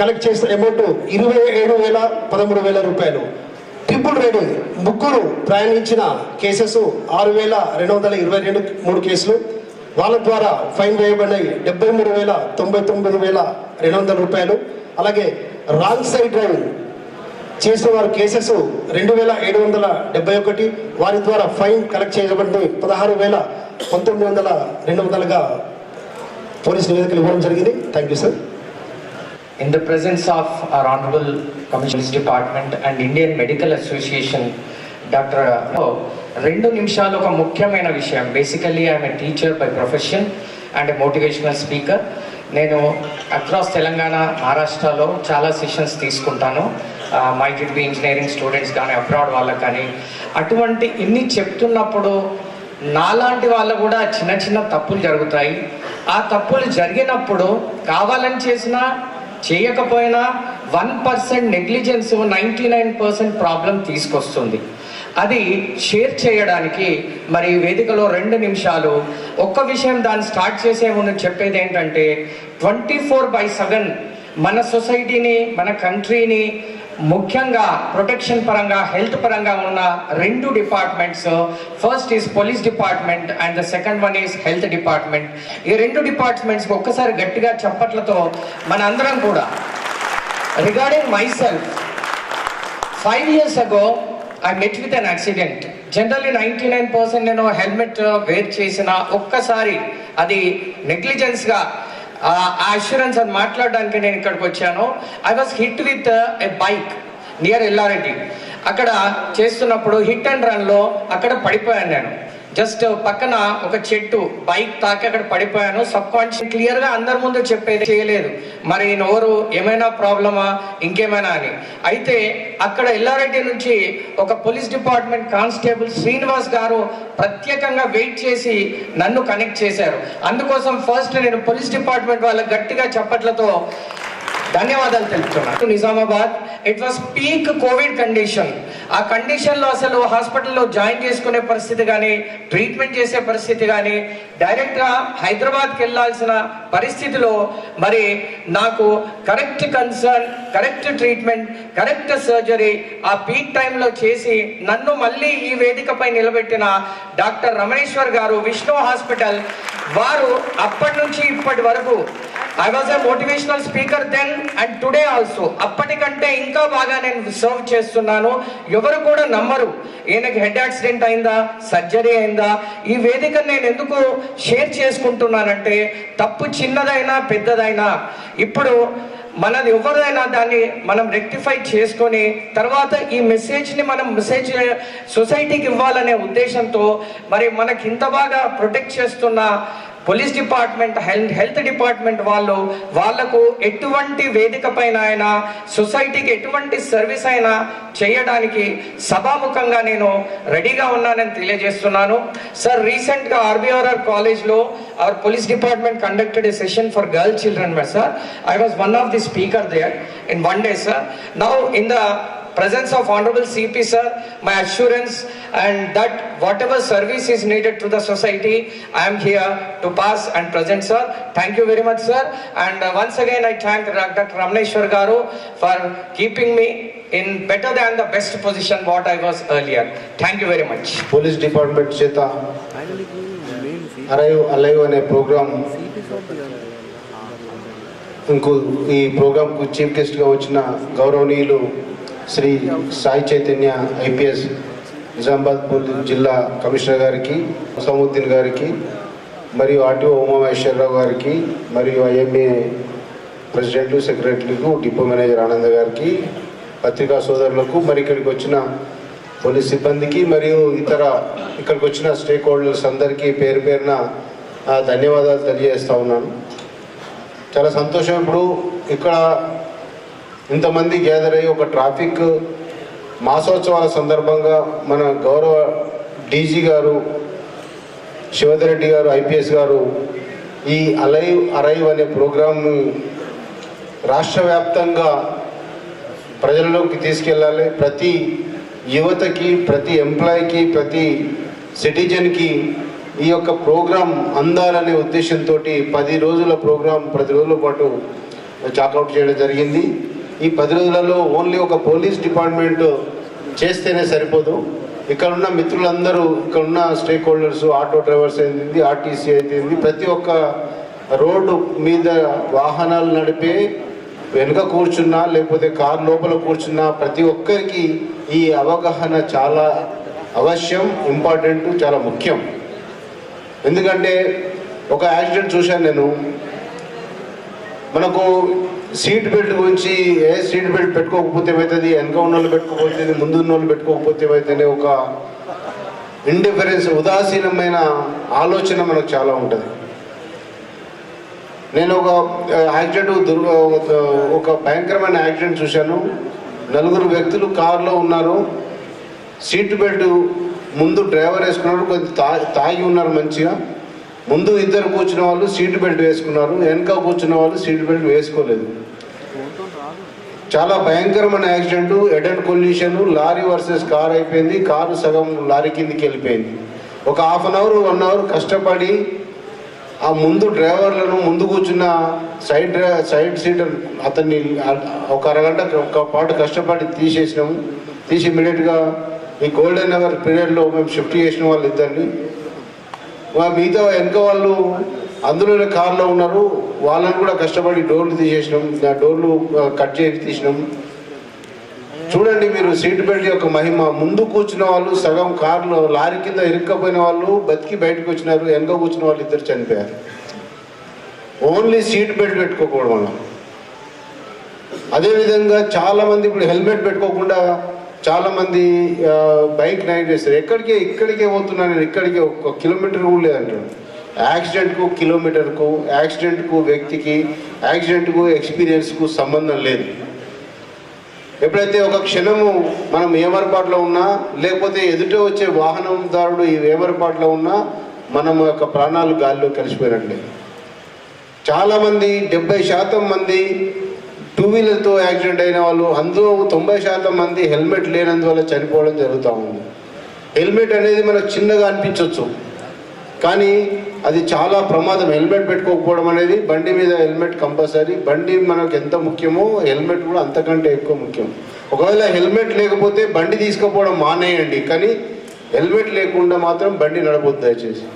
కలెక్ట్ చేసిన అమౌంట్ 27,13 రూపాయలు. ట్రిపుల్ రైడింగ్ ముగ్గురు ప్రయాణించిన కేసెస్ 6,223 కేసులు. వాళ్ళ ద్వారా ఫైన్ వేయబడినాయి 73,99,200 రూపాయలు. అలాగే రాంగ్ సైడ్ డ్రైవింగ్ చేసిన వారి కేసెస్ 2,771. వారి ద్వారా ఫైన్ కలెక్ట్ చేయబడింది 16,19,200గా పోలీస్ నివేదికలు ఇవ్వడం జరిగింది. Thank you sir. In the presence of our Honorable Commissioners Department and Indian Medical Association, Dr. 2 నిమిషాలు ఒక ముఖ్యమైన విషయం. Basically I'm a teacher by profession and A motivational speaker. నేను అక్రాస్ తెలంగాణ, మహారాష్ట్రలో చాలా సెషన్స్ తీసుకుంటాను. Might it be engineering students కానీ abroad వాళ్ళకి కానీ. అటువంటి ఇన్ని చెప్తున్నప్పుడు నాలాంటి వాళ్ళు కూడా చిన్న చిన్న తప్పులు జరుగుతాయి. ఆ తప్పులు జరిగినప్పుడు కావాలని చేసినా చేయకపోయినా 1% నెగ్లిజెన్స్ 99% ప్రాబ్లం తీసుకొస్తుంది. అది షేర్ చేయడానికి మరి వేదికలో 2 నిమిషాలు ఒక్క విషయం దాన్ని స్టార్ట్ చేసే ముందు చెప్పేది ఏంటంటే 24/7 మన సొసైటీని, మన కంట్రీని ముఖ్యంగా ప్రొటెక్షన్ పరంగా, హెల్త్ పరంగా ఉన్న 2 departments. First is police department and the second one is health department. ఈ 2 డిపార్ట్మెంట్స్కి ఒక్కసారి గట్టిగా చప్పట్లతో మన అందరం కూడా. Regarding my self, 5 years ago I met with an accident. Generally 99% నేను హెల్మెట్ వేర్ చేసిన ఒక్కసారి అది నెగ్లిజెన్స్గా అష్యూరెన్స్ అని మాట్లాడడానికి నేను ఇక్కడికి వచ్చాను. I was hit with a bike near Yellareddy. అక్కడ చేస్తున్నప్పుడు హిట్ అండ్ రన్లో అక్కడ పడిపోయాను. నేను జస్ట్ పక్కన ఒక చెట్టు బైక్ తాకి అక్కడ పడిపోయాను. సబ్ కాన్షియస్ క్లియర్గా అందరి ముందు చెప్పేది చేయలేదు, మరి నోరు ఏమైనా ప్రాబ్లమా ఇంకేమైనా అని. అయితే అక్కడ ఎల్లారెడ్డి నుంచి ఒక పోలీస్ డిపార్ట్మెంట్ కానిస్టేబుల్ శ్రీనివాస్ గారు ప్రత్యేకంగా వెయిట్ చేసి నన్ను కనెక్ట్ చేశారు. అందుకోసం ఫస్ట్ నేను పోలీస్ డిపార్ట్మెంట్ వాళ్ళకి గట్టిగా చప్పట్లతో ధన్యవాదాలు తెలుపుతున్నాను. Nizamabad it was peak Covid condition. ఆ కండిషన్లో అసలు హాస్పిటల్లో జాయిన్ చేసుకునే పరిస్థితి కానీ, ట్రీట్మెంట్ చేసే పరిస్థితి కానీ, డైరెక్ట్గా హైదరాబాద్కి వెళ్ళాల్సిన పరిస్థితిలో మరి నాకు correct concern, correct treatment, correct surgery ఆ పీక్ టైంలో చేసి నన్ను మళ్ళీ ఈ వేదికపై నిలబెట్టిన డాక్టర్ రమణేశ్వర్ గారు, విష్ణు హాస్పిటల్ వారు అప్పటి నుంచి ఇప్పటి వరకు I was a motivational speaker then and today also. అప్పటికంటే ఇంకా బాగా నేను సర్వ్ చేస్తున్నాను. ఎవరు కూడా నమ్మరు ఈయనకి హెడ్ యాక్సిడెంట్ అయిందా, సర్జరీ అయిందా. ఈ వేదిక నేను ఎందుకు షేర్ చేసుకుంటున్నానంటే తప్పు చిన్నదైనా పెద్దదైనా ఇప్పుడు మనది ఎవరైనా దాన్ని మనం రెక్టిఫై చేసుకొని తర్వాత ఈ మెసేజ్ని మనం సొసైటీకి ఇవ్వాలనే ఉద్దేశంతో మరి మనకి ఇంత బాగా ప్రొటెక్ట్ చేస్తున్న పోలీస్ డిపార్ట్మెంట్, హెల్త్ డిపార్ట్మెంట్ వాళ్ళకు ఎటువంటి వేదిక పైన అయినా సొసైటీకి ఎటువంటి సర్వీస్ అయినా చేయడానికి సభాముఖంగా నేను రెడీగా ఉన్నానని తెలియజేస్తున్నాను. సార్, రీసెంట్గా ఆర్బీఆర్ఆర్ కాలేజ్లో our police department conducted a session for girl children. Sir, I was one of the speaker there in one day, sir. Now in the presence of Honorable CP sir, my assurance and that whatever service is needed to the society, I am here to pass and present, sir. Thank you very much, sir. And once again I thank Dr. Ramneshwar Garu for keeping me in better than the best position what I was earlier. Thank you very much. Police Department చేత alive అనే programme, ఇంకో ఈ ప్రోగ్రాంకు chief గెస్ట్గా వచ్చిన గౌరవనీయులు Shri Sai Chaitanya IPS, Nizamabad జిల్లా commissioner గారికి, ముసాముద్దీన్ గారికి, మరియు ఆర్టీఓ ఉమామహేశ్వరరావు గారికి, మరియు ఐఎంఏ ప్రెసిడెంట్, సెక్రటరీకు, డిపో మేనేజర్ ఆనంద్ గారికి, పత్రికా సోదరులకు, మరి ఇక్కడికి వచ్చిన పోలీస్ సిబ్బందికి మరియు ఇతర ఇక్కడికి వచ్చిన స్టేక్ హోల్డర్స్ అందరికీ పేరు పేరున ధన్యవాదాలు తెలియజేస్తూ ఉన్నాను. చాలా సంతోషం. ఇప్పుడు ఇక్కడ ఇంతమంది గ్యాదర్ అయ్యి ఒక ట్రాఫిక్ మాసోత్సవాల సందర్భంగా మన గౌరవ డీజీ గారు శివధర్ రెడ్డి గారు ఐపీఎస్ గారు ఈ అరైవ్ అనే ప్రోగ్రాంను రాష్ట్ర వ్యాప్తంగా ప్రజలలోకి తీసుకెళ్ళాలి. ప్రతి యువతకి, ప్రతి ఎంప్లాయీకి, ప్రతి సిటిజన్కి ఈ యొక్క ప్రోగ్రాం అందాలనే ఉద్దేశంతో 10 రోజుల ప్రోగ్రాం 10 రోజుల పాటు చాకౌట్ చేయడం జరిగింది. ఈ 10 రోజులలో ఓన్లీ ఒక పోలీస్ డిపార్ట్మెంట్ చేస్తేనే సరిపోదు. ఇక్కడ ఉన్న మిత్రులందరూ, ఇక్కడ ఉన్న స్టేక్ హోల్డర్స్, ఆటో డ్రైవర్స్ అయింది, ఆర్టీసీ అయింది, ప్రతి ఒక్క రోడ్డు మీద వాహనాలు నడిపే వెనుక కూర్చున్నా లేకపోతే కారు లోపల కూర్చున్నా ప్రతి ఒక్కరికి ఈ అవగాహన చాలా అవశ్యం, ఇంపార్టెంట్, చాలా ముఖ్యం. ఎందుకంటే ఒక యాక్సిడెంట్ చూశాను నేను. మనకు సీట్ బెల్ట్ గురించి, ఏ సీట్ బెల్ట్ పెట్టుకోకపోతే ఏమవుతుంది, వెనక ఉన్న వాళ్ళు పెట్టుకోకపోతే, ముందు ఉన్న వాళ్ళు పెట్టుకోకపోతే ఏమవుతుంది, ఒక ఇండిఫరెన్స్, ఉదాసీనమైన ఆలోచన మనకు చాలా ఉంటుంది. నేను ఒక యాక్సిడెంట్, ఒక భయంకరమైన యాక్సిడెంట్ చూశాను. 4 వ్యక్తులు కారులో ఉన్నారు. సీట్ బెల్ట్ ముందు డ్రైవర్ వేసుకున్నారు, కొంచెం తాగి ఉన్నారు మంచిగా. ముందు 2 కూర్చున్న వాళ్ళు సీట్ బెల్ట్ వేసుకున్నారు, వెనక కూర్చున్న వాళ్ళు సీట్ బెల్ట్ వేసుకోలేదు. చాలా భయంకరమైన accident, head and collusion, lorry versus car అయిపోయింది. కారు సగం లారీ కిందికి వెళ్ళిపోయింది. ఒక 1/2 అవర్ 1 అవర్ కష్టపడి ఆ ముందు డ్రైవర్లను, ముందు కూర్చున్న సైడ్ సీట్ అతన్ని ఒక అరగంట ఒక పాటు కష్టపడి తీసేసినాము. తీసి ఇమీడియట్గా ఈ గోల్డెన్ అవర్ పీరియడ్లో మేము షిఫ్ట్ చేసిన వాళ్ళు ఇద్దరిని. మిగతా వెనక వాళ్ళు అందులోనే కార్లో ఉన్నారు, వాళ్ళని కూడా కష్టపడి డోర్లు తీసేసినాం, డోర్లు కట్ చేసి తీసినాం. చూడండి మీరు సీట్ బెల్ట్ యొక్క మహిమ. ముందు కూర్చున్న వాళ్ళు సగం కారులో లారీ కింద ఇరుక్కపోయిన వాళ్ళు బతికి బయటకు వచ్చినారు, వెనక కూర్చున్న వాళ్ళు 2 చనిపోయారు. ఓన్లీ సీట్ బెల్ట్ పెట్టుకోకూడదు మనం. అదేవిధంగా చాలామంది ఇప్పుడు హెల్మెట్ పెట్టుకోకుండా చాలామంది బైక్ నైట్ చేస్తారు. ఇక్కడికే పోతున్నాను నేను, ఇక్కడికే 1 కిలోమీటర్ కూడా లేదంటారు. యాక్సిడెంట్కు కిలోమీటర్కు, యాక్సిడెంట్కు వ్యక్తికి, యాక్సిడెంట్కు ఎక్స్పీరియన్స్కు సంబంధం లేదు. ఎప్పుడైతే ఒక క్షణము మనం ఏమరపాటులో ఉన్నా, లేకపోతే ఎదుట వచ్చే వాహనందారుడు ఈ ఏమరపాటులో ఉన్నా, మనం యొక్క ప్రాణాలు గాలిలో కలిసిపోయినట్లే. చాలామంది 70% మంది 2 వీలర్తో యాక్సిడెంట్ అయిన వాళ్ళు, అందులో 90% మంది హెల్మెట్ లేనందువల్ల చనిపోవడం జరుగుతూ ఉంది. హెల్మెట్ అనేది మనకు చిన్నగా అనిపించవచ్చు, కానీ అది చాలా ప్రమాదం. హెల్మెట్ పెట్టుకోకపోవడం అనేది, బండి మీద హెల్మెట్ కంపల్సరీ. బండి మనకు ఎంత ముఖ్యమో హెల్మెట్ కూడా అంతకంటే ఎక్కువ ముఖ్యం. ఒకవేళ హెల్మెట్ లేకపోతే బండి తీసుకుపోవడం మానేయండి, కానీ హెల్మెట్ లేకుండా మాత్రం బండి నడపొద్దు దయచేసి.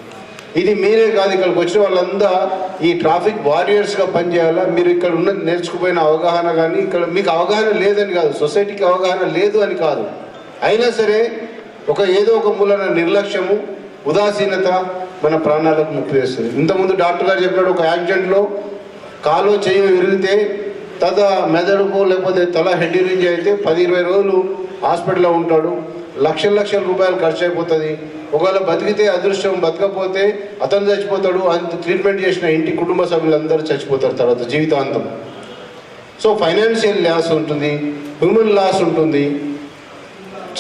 ఇది మీరే కాదు, ఇక్కడికి వచ్చిన వాళ్ళంతా ఈ ట్రాఫిక్ వారియర్స్గా పనిచేయాలా. మీరు ఇక్కడ ఉన్న నేర్చుకుపోయిన అవగాహన కానీ, ఇక్కడ మీకు అవగాహన లేదని కాదు, సొసైటీకి అవగాహన లేదు అని కాదు, అయినా సరే ఏదో ఒక మూలన నిర్లక్ష్యము, ఉదాసీనత మన ప్రాణాలకు ముప్పు చేస్తుంది. ఇంతకుముందు డాక్టర్ గారు చెప్పినట్టు ఒక యాక్సిడెంట్లో కాలో చెయ్యి విరిగితే మెదడుకు లేకపోతే తల హెడ్ ఇంజరీ అయితే 10-20 రోజులు హాస్పిటల్లో ఉంటాడు. లక్షల రూపాయలు ఖర్చు అయిపోతుంది. ఒకవేళ బతికితే అదృష్టం, బతకపోతే అతను చచ్చిపోతాడు. అంత ట్రీట్మెంట్ చేసిన ఇంటి కుటుంబ సభ్యులందరూ చచ్చిపోతారు తర్వాత జీవితాంతం. సో ఫైనాన్షియల్ లాస్ ఉంటుంది, హ్యూమన్ లాస్ ఉంటుంది.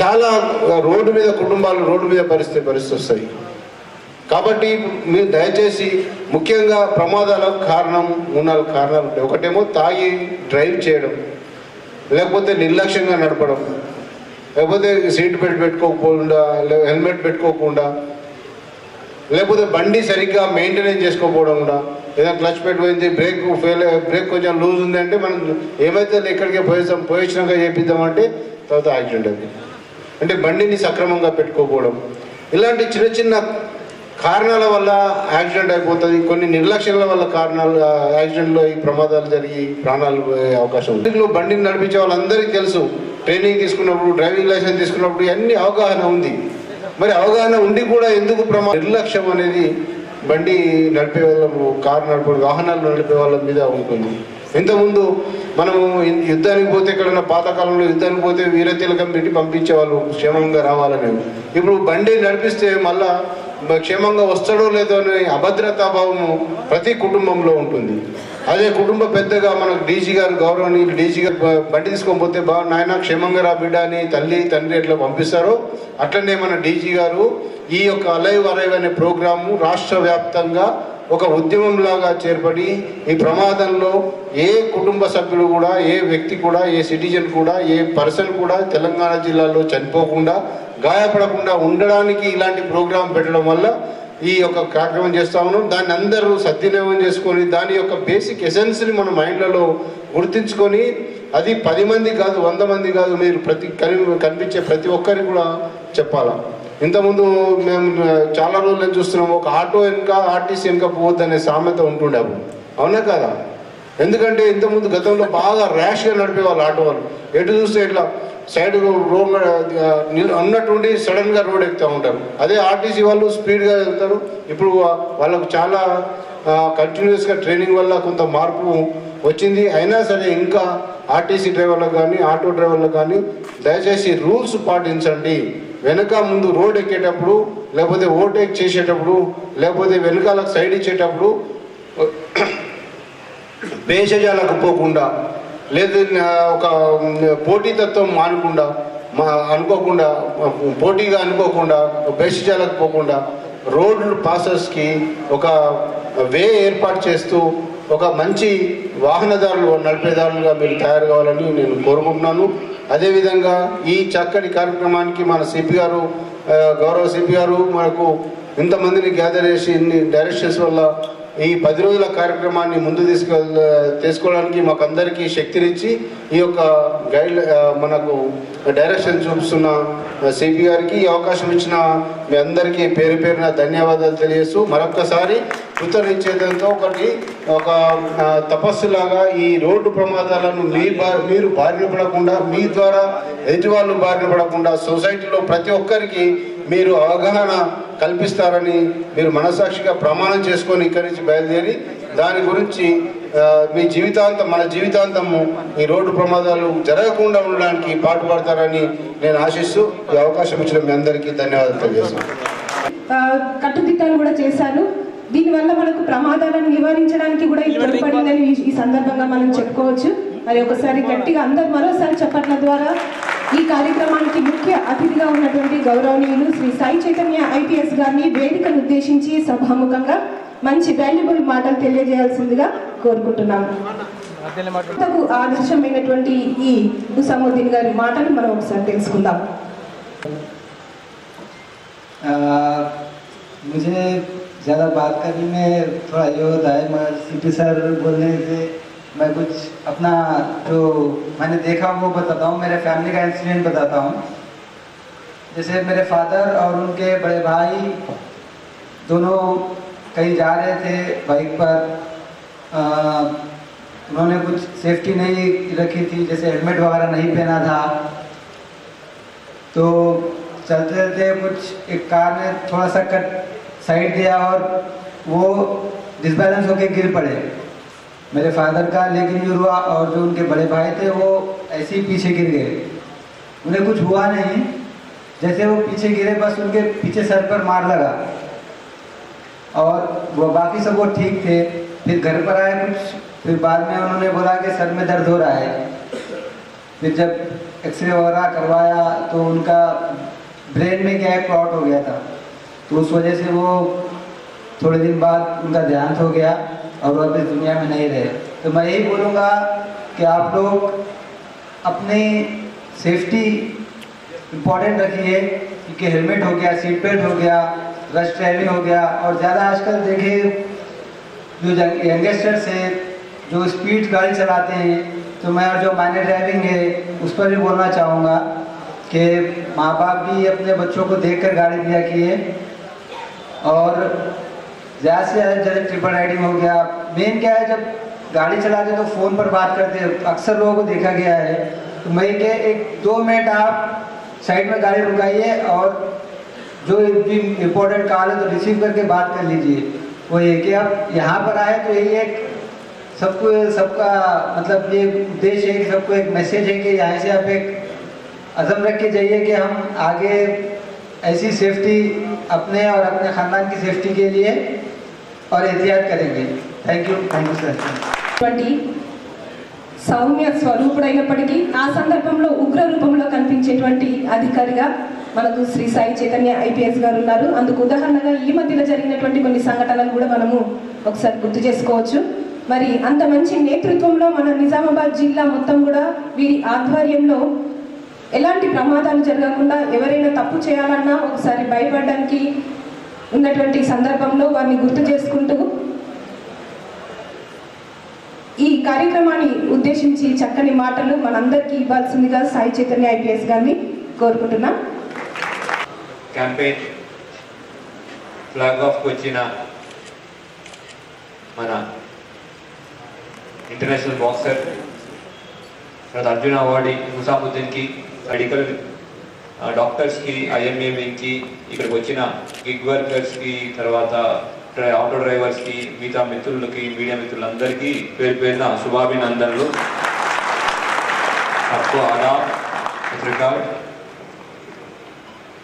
చాలా కుటుంబాలు రోడ్డు మీద పరిస్థితి వస్తాయి. కాబట్టి మీరు దయచేసి ముఖ్యంగా ప్రమాదాలకు కారణం 3-4 కారణాలు ఉంటాయి. ఒకటేమో తాగి డ్రైవ్ చేయడం, లేకపోతే నిర్లక్ష్యంగా నడపడం, లేకపోతే సీట్ బెల్ట్ పెట్టుకోకుండా, హెల్మెట్ పెట్టుకోకుండా, లేకపోతే బండి సరిగ్గా మెయింటెనెన్స్ చేసుకోకపోవడం కూడా. ఏదైనా క్లచ్ పెట్టిపోయింది, బ్రేక్ కొంచెం లూజ్ ఉంది అంటే మనం ఏమైతే ఎక్కడికి పోయించినాక చేపిద్దామంటే తర్వాత యాక్సిడెంట్ అది. అంటే బండిని సక్రమంగా పెట్టుకోకపోవడం, ఇలాంటి చిన్న కారణాల వల్ల యాక్సిడెంట్ అయిపోతుంది. కొన్ని నిర్లక్ష్యాల వల్ల యాక్సిడెంట్లో ఈ ప్రమాదాలు జరిగి ప్రాణాలు పోయే అవకాశం ఉంది. బండిని నడిపించే వాళ్ళందరికీ తెలుసు, ట్రైనింగ్ తీసుకున్నప్పుడు, డ్రైవింగ్ లైసెన్స్ తీసుకున్నప్పుడు అన్ని అవగాహన ఉంది. మరి అవగాహన ఉండి కూడా ఎందుకు నిర్లక్ష్యం అనేది బండి నడిపే వాళ్ళ వాహనాలు నడిపే వాళ్ళ మీద ఉంటుంది. ఇంతకుముందు మనము యుద్ధానికి పోతే ఎక్కడైనా పాతకాలంలో యుద్ధానికి పోతే వీరతిలకం పెట్టి పంపించేవాళ్ళు క్షేమంగా రావాలని. ఇప్పుడు బండి నడిపిస్తే మళ్ళా క్షేమంగా వస్తాడో లేదో అనే అభద్రతాభావము ప్రతి కుటుంబంలో ఉంటుంది. అదే కుటుంబ పెద్దగా మనకు డీజీ గారు, గౌరవనీయులు డీజీ గారు బండి తీసుకొని పోతే నాయన క్షేమంగా రా బిడ్డ అని తల్లి తండ్రి ఎట్లా పంపిస్తారో అట్లనే మన డీజీ గారు ఈ యొక్క అలైవ్ అనే ప్రోగ్రాము రాష్ట్ర వ్యాప్తంగా ఒక ఉద్యమంలాగా చేర్పడి ఈ ప్రమాదంలో ఏ కుటుంబ సభ్యులు కూడా, ఏ వ్యక్తి కూడా, ఏ సిటిజన్ కూడా, ఏ పర్సన్ కూడా తెలంగాణ జిల్లాలో చనిపోకుండా, గాయపడకుండా ఉండడానికి ఇలాంటి ప్రోగ్రాం పెట్టడం వల్ల ఈ యొక్క కార్యక్రమం చేస్తా ఉన్నాం. దాన్ని అందరూ సద్వినియోగం చేసుకొని దాని యొక్క బేసిక్ ఎసెన్స్ని మన మైండ్లలో గుర్తించుకొని అది 10 మంది కాదు, 100 మంది కాదు, మీరు కనిపించే ప్రతి ఒక్కరికి కూడా చెప్పాలా. ఇంతకుముందు మేము చాలా రోజులు చూస్తున్నాం, ఒక ఆటో వెనుక ఆర్టీసీ వెనుక పోవద్దనే సామెత ఉంటుండే. అవునా కదా? ఎందుకంటే ఇంతకుముందు గతంలో బాగా ర్యాష్గా నడిపేవాళ్ళు ఆటో వాళ్ళు. ఎటు చూస్తే ఇట్లా సైడ్ రోడ్ ఉన్నట్టుండి సడన్గా రోడ్ ఎక్కుతూ ఉంటారు. అదే ఆర్టీసీ వాళ్ళు స్పీడ్గా వెళ్తారు. ఇప్పుడు వాళ్ళకు చాలా కంటిన్యూస్గా ట్రైనింగ్ వల్ల కొంత మార్పు వచ్చింది. అయినా సరే ఇంకా ఆర్టీసీ డ్రైవర్లకు కానీ, ఆటో డ్రైవర్లకు కానీ దయచేసి రూల్స్ పాటించండి. వెనక ముందు రోడ్ ఎక్కేటప్పుడు, లేకపోతే ఓవర్టేక్ చేసేటప్పుడు, లేకపోతే వెనకాలకు సైడ్ ఇచ్చేటప్పుడు భేషజాలకు పోకుండా, లేదు ఒక పోటీతత్వం అనుకోకుండా పోటీగా అనుకోకుండా భేషజాలకు పోకుండా రోడ్ పాసెస్కి ఒక వే ఏర్పాటు చేస్తూ ఒక మంచి వాహనదారులు నడిపేదారులుగా మీరు తయారు కావాలని నేను కోరుకుంటున్నాను. అదేవిధంగా ఈ చక్కటి కార్యక్రమానికి మన సిపి గారు, గౌరవ సిపి గారు మనకు ఇంతమందిని గ్యాదర్ చేసి ఇన్ని డైరెక్షన్స్ వల్ల ఈ 10 రోజుల కార్యక్రమాన్ని ముందు తీసుకోవడానికి మాకు అందరికీ శక్తినిచ్చి ఈ యొక్క మనకు డైరెక్షన్ చూపిస్తున్న సిపి గారికి ఈ అవకాశం ఇచ్చిన మీ అందరికీ పేరున ధన్యవాదాలు తెలియజేస్తూ మరొక్కసారి కృతజ్ఞతతో ఒక తపస్సులాగా ఈ రోడ్డు ప్రమాదాలను మీరు బారిన పడకుండా, మీ ద్వారా ఎదుటి వాళ్ళు బారిన పడకుండా సొసైటీలో ప్రతి ఒక్కరికి మీరు అవగాహన కల్పిస్తారని మీరు మనసాక్షిగా ప్రమాణం చేసుకొని ఇక్కడి నుంచి బయలుదేరి దాని గురించి మన జీవితాంతము ఈ రోడ్డు ప్రమాదాలు జరగకుండా ఉండడానికి పాటుపడతారని నేను ఆశిస్తూ ఈ అవకాశం ఇచ్చిన మీ అందరికీ ధన్యవాదాలు తెలియజేస్తున్నాను. కట్టుదిట్టాలు కూడా చేశారు. దీనివల్ల మనకు ప్రమాదాలను నివారించడానికి కూడా ఇది తోడ్పడిందని ఈ సందర్భంగా మనం చెప్పుకోవచ్చు. మరి ఒకసారి గట్టిగా అందరు మరోసారి చెప్పట్ల ద్వారా ఈ కార్యక్రమానికి ముఖ్య అతిథిగా ఉన్నటువంటి గౌరవనీయులు శ్రీ సాయి చైతన్య ఐపీఎస్ గారిని వేదికను ఉద్దేశించి సభాముఖంగా మంచి వాల్యుబుల్ మాటలు తెలియజేయాల్సిందిగా కోరుకుంటున్నాను. ఆదర్శమైనటువంటి ఈ హుసాముద్దీన్ గారి మాటలు మనం ఒకసారి తెలుసుకుందాం. मुझे ज़्यादा बात करने में थोड़ा ये होता है, मगर सीपी सर बोलने से मैं कुछ अपना जो मैंने देखा वो बताता हूँ, मेरे फैमिली का इंसिडेंट बताता हूँ। जैसे मेरे फादर और उनके बड़े भाई दोनों कहीं जा रहे थे बाइक पर, उन्होंने कुछ सेफ्टी नहीं रखी थी, जैसे हेलमेट वगैरह नहीं पहना था। तो चलते चलते कुछ एक कार ने थोड़ा सा कट साइड दिया और वो डिसबैलेंस होकर गिर पड़े। मेरे फादर का लेग इंजर हुआ और जो उनके बड़े भाई थे वो ऐसे ही पीछे गिर गए। उन्हें कुछ हुआ नहीं, जैसे वो पीछे गिरे बस उनके पीछे सर पर मार लगा और वो बाकी सब वो ठीक थे। फिर घर पर आए कुछ, फिर बाद में उन्होंने बोला कि सर में दर्द हो रहा है। फिर जब एक्सरे वगैरह करवाया तो उनका ब्रेन में क्या है क्लॉट हो गया था, तो उस वजह से वो थोड़े दिन बाद उनका देहांत हो गया और वो अब इस दुनिया में नहीं रहे। तो मैं यही बोलूँगा कि आप लोग अपनी सेफ्टी इम्पोर्टेंट रखिए, क्योंकि हेलमेट हो गया, सीट बेल्ट हो गया, रश ड्राइविंग हो गया, और ज़्यादा आजकल देखिए जो यंगस्टर्स हैं जो स्पीड गाड़ी चलाते हैं, तो मैं और जो माइनर ड्राइविंग है उस पर भी बोलना चाहूँगा कि माँ बाप भी अपने बच्चों को देखकर गाड़ी दिया कीजिए। और ज़्यादा से ज़्यादा जैसे ट्रिपल राइडिंग हो गया, मेन क्या है जब गाड़ी चलाते तो फ़ोन पर बात करते हैं, अक्सर लोगों को देखा गया है। तो मैं कि 1-2 मिनट आप साइड में गाड़ी रुकाइए और जो इम्पोर्टेंट कॉल है तो रिसीव करके बात कर लीजिए। वो ये कि आप यहाँ पर आए तो यही एक सबका मतलब ये उद्देश्य है कि सबको एक मैसेज है कि यहाँ से आप एक अज़म रख के जाइए कि हम आगे ऐसी सेफ्टी अपने और अपने ख़ानदान की सेफ्टी के लिए और एहतियात करेंगे। Thank you sir. సౌమ్య స్వరూపుడైనప్పటికీ ఆ సందర్భంలో ఉగ్ర రూపంలో కనిపించేటువంటి అధికారిగా మనకు శ్రీ సాయి చైతన్య ఐపీఎస్ గారు ఉన్నారు. అందుకు ఉదాహరణగా ఈ మధ్యలో జరిగినటువంటి కొన్ని సంఘటనలు కూడా మనము ఒకసారి గుర్తు చేసుకోవచ్చు. మరి అంత మంచి నేతృత్వంలో మన నిజామాబాద్ జిల్లా మొత్తం కూడా వీరి ఆధ్వర్యంలో ఎలాంటి ప్రమాదాలు జరగకుండా ఎవరైనా తప్పు చేయాలన్నా ఒకసారి భయపడడానికి ఉన్నటువంటి సందర్భంలో వారిని గుర్తు చేసుకుంటూ ఈ కార్యక్రమాన్ని ఉద్దేశించి చక్కని మాటలు మనందరికీ ఇవ్వాల్సిందిగా సాయి చైతన్య ఐపీఎస్ గారిని కోరుకుంటున్నాం. క్యాంపెయిన్ ఫ్లాగ్ ఆఫ్ వచ్చిన మన ఇంటర్నేషనల్ బాక్సర్ తర్వాత అర్జున అవార్డీ ముసాముద్దీన్కి, మెడికల్ డాక్టర్స్కి, ఐఎంఏ వింగ్కి, ఇక్కడికి వచ్చిన గిగ్ వర్కర్స్కి, తర్వాత ఆటో డ్రైవర్స్కి, మిగతా మిత్రులకి, మీడియా మిత్రులందరికీ పేరు పేరున శుభాభినందనలు. आपको आदाब पत्रकार.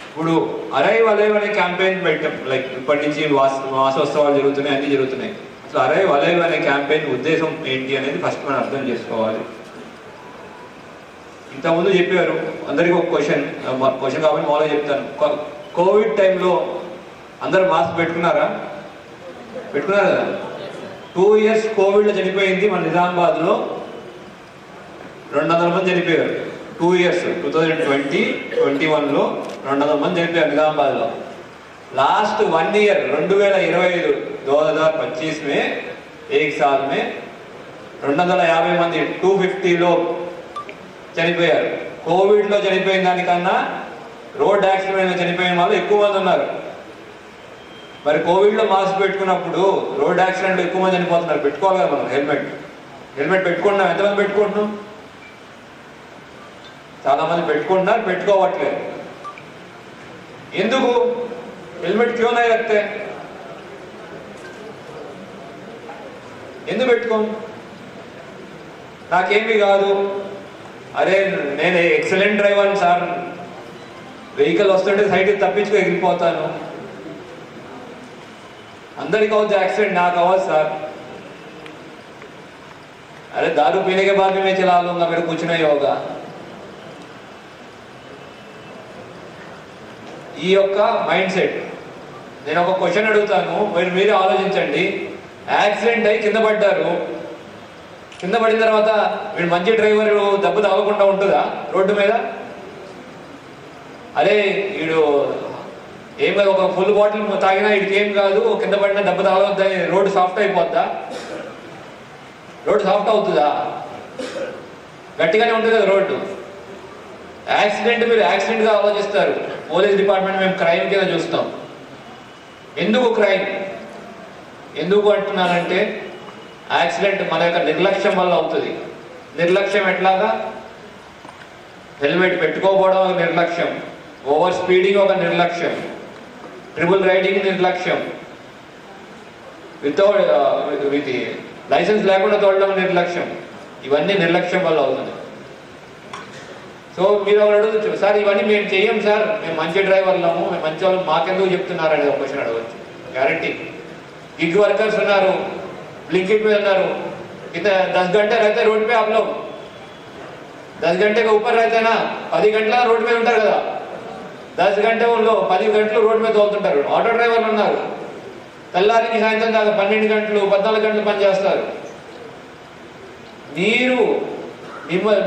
ఇప్పుడు అరైవ్ అలైవ్ అనే క్యాంపెయిన్ పెట్టాం. లైక్ ఇప్పటి నుంచి మాసోత్సవాలు జరుగుతున్నాయి, అన్నీ జరుగుతున్నాయి. సో అరైవ్ అలైవ్ అనే క్యాంపెయిన్ ఉద్దేశం ఏంటి అనేది ఫస్ట్ మనం అర్థం చేసుకోవాలి. ఇంతకుముందు చెప్పారు అందరికీ ఒక క్వశ్చన్ కాబట్టి మామూలుగా చెప్తాను. కోవిడ్ టైంలో అందరూ మాస్క్ పెట్టుకున్నారు కదా. 2 years కోవిడ్లో చనిపోయింది మన నిజామాబాద్లో 200 మంది చనిపోయారు. 2 years 2020-21లో 200 మంది చనిపోయారు నిజామాబాద్లో. लास्ट 1 year 2025 में एक साल में 250 మంది 250లో చనిపోయారు. కోవిడ్లో చనిపోయిన దానికన్నా రోడ్ యాక్సిడెంట్లో చనిపోయిన వాళ్ళు ఎక్కువ మంది ఉన్నారు. మరి కోవిడ్లో మాస్క్ పెట్టుకున్నప్పుడు రోడ్ యాక్సిడెంట్లో ఎక్కువ మంది చనిపోతున్నారు. పెట్టుకోవాలి కదా మనం హెల్మెట్ పెట్టుకుంటున్నాం. ఎంతమంది పెట్టుకుంటున్నాం? చాలా మంది పెట్టుకుంటున్నారు, పెట్టుకోవట్లేదు. ఎందుకు? हेलमेट क्यों नहीं रखते? ఎందుకు పెట్టుకోం? నాకేమీ కాదు, అరే నేను ఎక్సలెంట్ డ్రైవర్ సార్, వెహికల్ వస్తుంటే సైడ్కి తప్పించుకో ఎగిరిపోతాను, అందరికి అవుతుంది యాక్సిडेंट, నాకు అవ్వదు సార్. अरे दारू पीने के बाद भी मैं चला लूंगा, मेरे कुछ नहीं होगा. ఈ యొక్క మైండ్ సెట్. నేను ఒక క్వశ్చన్ అడుగుతాను, మీరే ఆలోచించండి. యాక్సిడెంట్ అయి కింద పడ్డారు, కింద పడిన తర్వాత వీడు మంచి డ్రైవర్ దెబ్బ తగలకుండా ఉంటుందా రోడ్డు మీద? అరే వీడు ఏం కాదు, ఒక ఫుల్ బాటిల్ తాగినా వీడికి ఏం కాదు, కింద పడినా దెబ్బ తగలొద్దని రోడ్డు సాఫ్ట్ అయిపోద్దా? రోడ్డు సాఫ్ట్ అవుతుందా? గట్టిగానే ఉంటుంది కదా రోడ్డు. యాక్సిడెంట్ మీరు యాక్సిడెంట్గా ఆలోచిస్తారు. పోలీస్ డిపార్ట్మెంట్ మేము క్రైమ్ కింద చూస్తాం. ఎందుకు క్రైమ్? ఎందుకు అంటున్నానంటే యాక్సిడెంట్ మన యొక్క నిర్లక్ష్యం వల్ల అవుతుంది. నిర్లక్ష్యం ఎట్లాగా? హెల్మెట్ పెట్టుకోకపోవడం ఒక నిర్లక్ష్యం, ఓవర్ స్పీడింగ్ ఒక నిర్లక్ష్యం, ట్రిపుల్ రైడింగ్ నిర్లక్ష్యం, విత్ లైసెన్స్ లేకుండా తోడడం నిర్లక్ష్యం, ఇవన్నీ నిర్లక్ష్యం వల్ల అవుతుంది. సో మీరు ఒకరు అడగచ్చు, సార్ ఇవన్నీ మేము చెయ్యం సార్, మేము మంచి డ్రైవర్లము, మేము మంచి వాళ్ళు, మాకెందుకు చెప్తున్నారు అనేది ఒక క్వశ్చన్ అడగచ్చు. గ్యారంటీ गिग वर्कर्स उన్నారు, ब्लिंकिट पे उన్నారు, कितने 10 घंटे रहते रोड पे आप लोग, 10 घंटे के ऊपर रहते ना, 10 గంటల రోడ్ మీద ఉంటారు కదా, 10 घंटे उनలో 10 గంటలు రోడ్ మీద తోలుతుంటారు. ఆటో డ్రైవర్లు ఉన్నారు, తెల్లారికి సాయంత్రం దాకా 12 గంటలు 14 గంటలు పని చేస్తారు. మీరు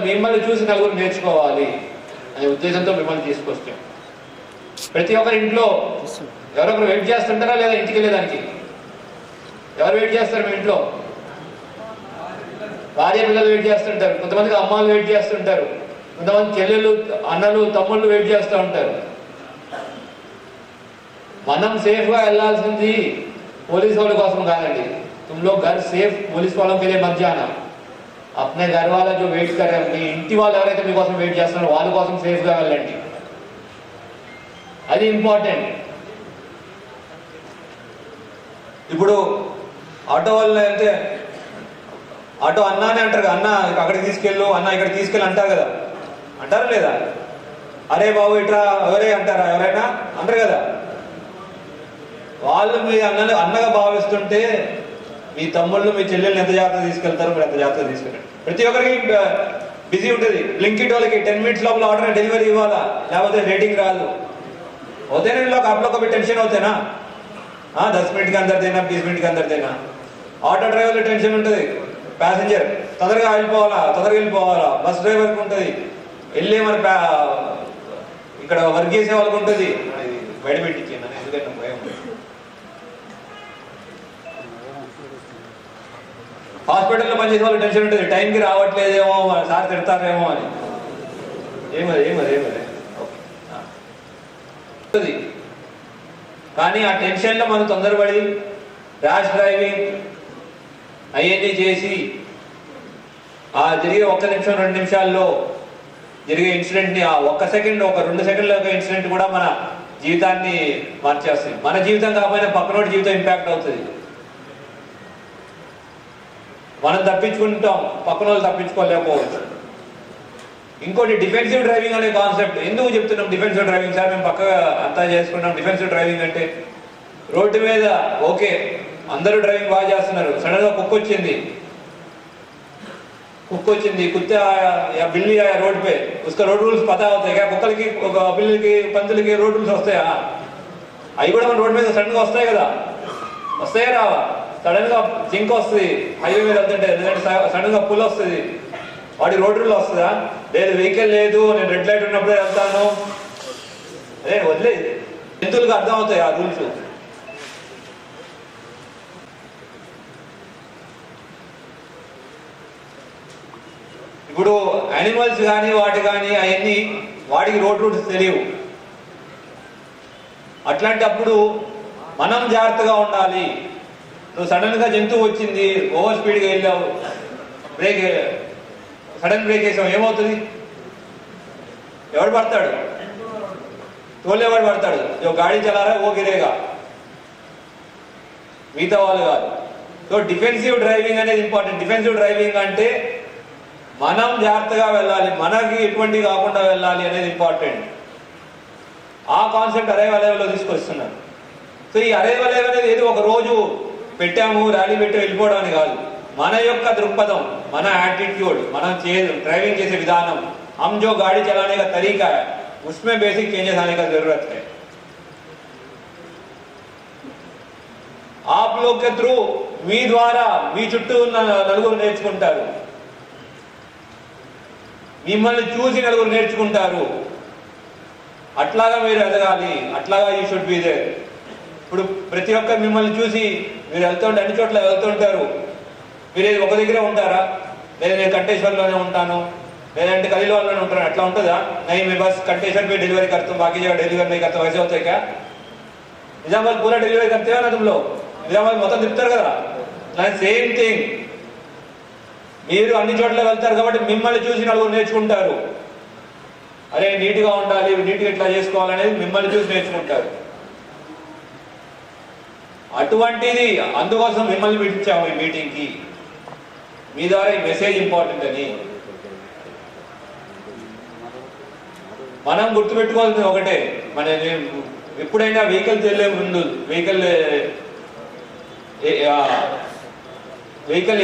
మిమ్మల్ని చూసి నలుగురు నేర్చుకోవాలి అనే ఉద్దేశంతో మిమ్మల్ని తీసుకొస్తాం. ప్రతి ఒక్కరి ఇంట్లో ఎవరొకరు వెయిట్ చేస్తుంటారా లేదా ఇంటికి వెళ్ళేదానికి? ఎవరు వెయిట్ చేస్తారు మీ ఇంట్లో? భార్య పిల్లలు వెయిట్ చేస్తుంటారు, కొంతమందికి అమ్మాలు వెయిట్ చేస్తుంటారు, కొంతమంది చెల్లెళ్ళు అన్నలు తమ్ముళ్ళు వెయిట్ చేస్తూ ఉంటారు. మనం సేఫ్గా వెళ్ళాల్సింది పోలీస్ వాళ్ళ కోసం కాదండి. तुम लोग घर सेफ पुलिस वालों के लिए मत जाना, अपने घर वाला जो वेट कर रहे हैं, మీ ఇంటి వాళ్ళు ఎవరైతే మీకోసం వెయిట్ చేస్తున్నారో వాళ్ళ కోసం సేఫ్గా వెళ్ళండి, అది ఇంపార్టెంట్. ఇప్పుడు ఆటో వాళ్ళు అయితే ఆటో అన్నానే అంటారు కదా, అన్న అక్కడికి తీసుకెళ్ళు, అన్న ఇక్కడికి తీసుకెళ్ళి అంటారు కదా, అంటారా లేదా? అరే బాబు ఇట్లా ఎవరే అంటారా? ఎవరైనా అంటారు కదా. వాళ్ళు మీ అన్నగా భావిస్తుంటే మీ తమ్ముళ్ళు మీ చెల్లెల్ని ఎంత జాగ్రత్తగా తీసుకెళ్తారో మీరు ఎంత జాగ్రత్తగా తీసుకెళ్ళండి. ప్రతి ఒక్కరికి బిజీ ఉంటుంది. బ్లింకిట్ వాళ్ళకి 10 मिनट्स లోపల ఆర్డర్ డెలివరీ ఇవ్వాలా, లేకపోతే రేటింగ్ రాదు. होते नहीं लोग, आप लोग को भी टेंशन होते ना, हाँ 10 मिनट के अंदर देना, 20 मिनट के अंदर देना. ఆటో డ్రైవర్లు టెన్షన్ ఉంటుంది, ప్యాసింజర్ తొందరగా వెళ్ళిపోవాలా, బస్ డ్రైవర్కి ఉంటుంది, వెళ్ళి మన ఇక్కడ వర్క్ చేసే వాళ్ళకి ఉంటుంది. బయట పెట్టించి ఎందుకంటే భయం. హాస్పిటల్లో పనిచేసే వాళ్ళకి టెన్షన్ ఉంటుంది, టైంకి రావట్లేదేమో, సార్ తిడతారేమో అని. ఏమది కానీ ఆ టెన్షన్లో మనం తొందరపడి ర్యాష్ డ్రైవింగ్ అవన్నీ చేసి ఆ జరిగే 1 నిమిషం 2 నిమిషాల్లో జరిగే ఇన్సిడెంట్ని, ఆ 1 సెకండ్ 2 సెకండ్ల ఇన్సిడెంట్ కూడా మన జీవితాన్ని మార్చేస్తుంది. మన జీవితం కాకపోయినా పక్కనోడి జీవితం ఇంపాక్ట్ అవుతుంది. మనం తప్పించుకుంటాం, పక్కన వాళ్ళు తప్పించుకోలేకపోవచ్చు. ఇంకోటి డిఫెన్సివ్ డ్రైవింగ్ అనే కాన్సెప్ట్. ఎందుకు చెప్తున్నాం డిఫెన్సివ్ డ్రైవింగ్? సార్ మేము పక్కగా అంతా చేసుకున్నాం. డిఫెన్సివ్ డ్రైవింగ్ అంటే రోడ్డు మీద ఓకే అందరూ డ్రైవింగ్ బాగా చేస్తున్నారు, సడన్ గా కుక్క వచ్చింది, कुत्ते या बिल्ली आया रोड पे, उसका रोड रूल्स पता होते हैं क्या? कुక్కల की बिल्ली की పందులకి రోడ్ రూల్స్ వస్తాయా? అవి కూడా మన రోడ్ మీద సడన్ గా వస్తాయి కదా, వస్తాయా రావా? సడన్ గా జింక్ వస్తుంది హైవే మీద వెళ్తుంటే, లేదంటే సడన్ గా పుల్ వస్తుంది, వాడి రోడ్ రూల్ వస్తుందా? లేదు వెహికల్ లేదు, నేను రెడ్ లైట్ ఉన్నప్పుడే వెళ్తాను, అదే వదిలేదు. జంతువులకు అర్థం అవుతాయి ఆ రూల్స్. ఇప్పుడు యానిమల్స్ కానీ వాటి కానీ అవన్నీ వాడికి రోడ్ రూట్స్ తెలియవు. అట్లాంటప్పుడు మనం జాగ్రత్తగా ఉండాలి. నువ్వు సడన్ గా జంతువు వచ్చింది, ఓవర్ స్పీడ్గా వెళ్ళావు, సడన్ బ్రేక్ వేసావు, ఏమవుతుంది? ఎవడు పడతాడు? తోలేవాడు పడతాడు. గాడి చలారా ఓ గిరేగా, మిగతా వాళ్ళు కాదు. సో డిఫెన్సివ్ డ్రైవింగ్ అనేది ఇంపార్టెంట్. డిఫెన్సివ్ డ్రైవింగ్ అంటే మనం జాగ్రత్తగా వెళ్ళాలి, మనకి ఎటువంటి కాకుండా వెళ్ళాలి అనేది ఇంపార్టెంట్. ఆ కాన్సెప్ట్ అరైవ్ అలైవ్లో తీసుకొస్తున్నారు. సో ఈ అరైవ్ అలైవ్ అనేది ఏది ఒక రోజు పెట్టాము, ర్యాలీ పెట్టి వెళ్ళిపోవడం అని కాదు. మన యొక్క దృక్పథం, మన యాటిట్యూడ్, మనం ड्राइविंग చేసే విధానం, हम जो गाड़ी चलाने का तरीका है उसमें बेसिक चेंजेस आने का जरूरत है. आप लोग के थ्रू మీ ద్వారా మీ చుట్టూ ఉన్న నలుగురు నేర్చుకుంటారు, మిమ్మల్ని చూసి నలుగురు నేర్చుకుంటారు. అట్లాగా మీరు ఎదగాలి, అట్లాగా యూ షుడ్ బి దేర్. ఇప్పుడు ప్రతి ఒక్కరు మిమ్మల్ని చూసి మీరు వెళ్తుంటే అన్ని చోట్ల వెళ్తుంటారు. మీరు ఒక దగ్గరే ఉంటారా? లేదా నేను కంటేశ్వర్లోనే ఉంటాను, లేదంటే కలీలవాల్లోనే ఉంటాను, అట్లా ఉంటుందా? नहीं मैं बस कंटेश्वर पे डिलीवरी करता हूँ, बाकी जगह डिलीवर नहीं करता, वैसे होता है क्या? నిజామాబాద్ పూరా డెలివరీ करते हो ना तुम लोग? నిజామాబాద్ మొత్తం తిప్పుతారు కదా. సేమ్ థింగ్, మీరు అన్ని చోట్ల వెళ్తారు కాబట్టి మిమ్మల్ని చూసి నలుగురు నేర్చుకుంటారు. అరే నీట్గా ఉండాలి, నీట్గా ఇట్లా చేసుకోవాలనేది మిమ్మల్ని చూసి నేర్చుకుంటారు. అటువంటిది అందుకోసం మిమ్మల్ని పిలిచాము ఈ మీటింగ్కి. మీ ద్వారా ఈ మెసేజ్ ఇంపార్టెంట్ అని. మనం గుర్తుపెట్టుకోవాల్సింది ఒకటే, మన ఎప్పుడైనా వెహికల్స్ వెళ్ళే ముందు వెహికల్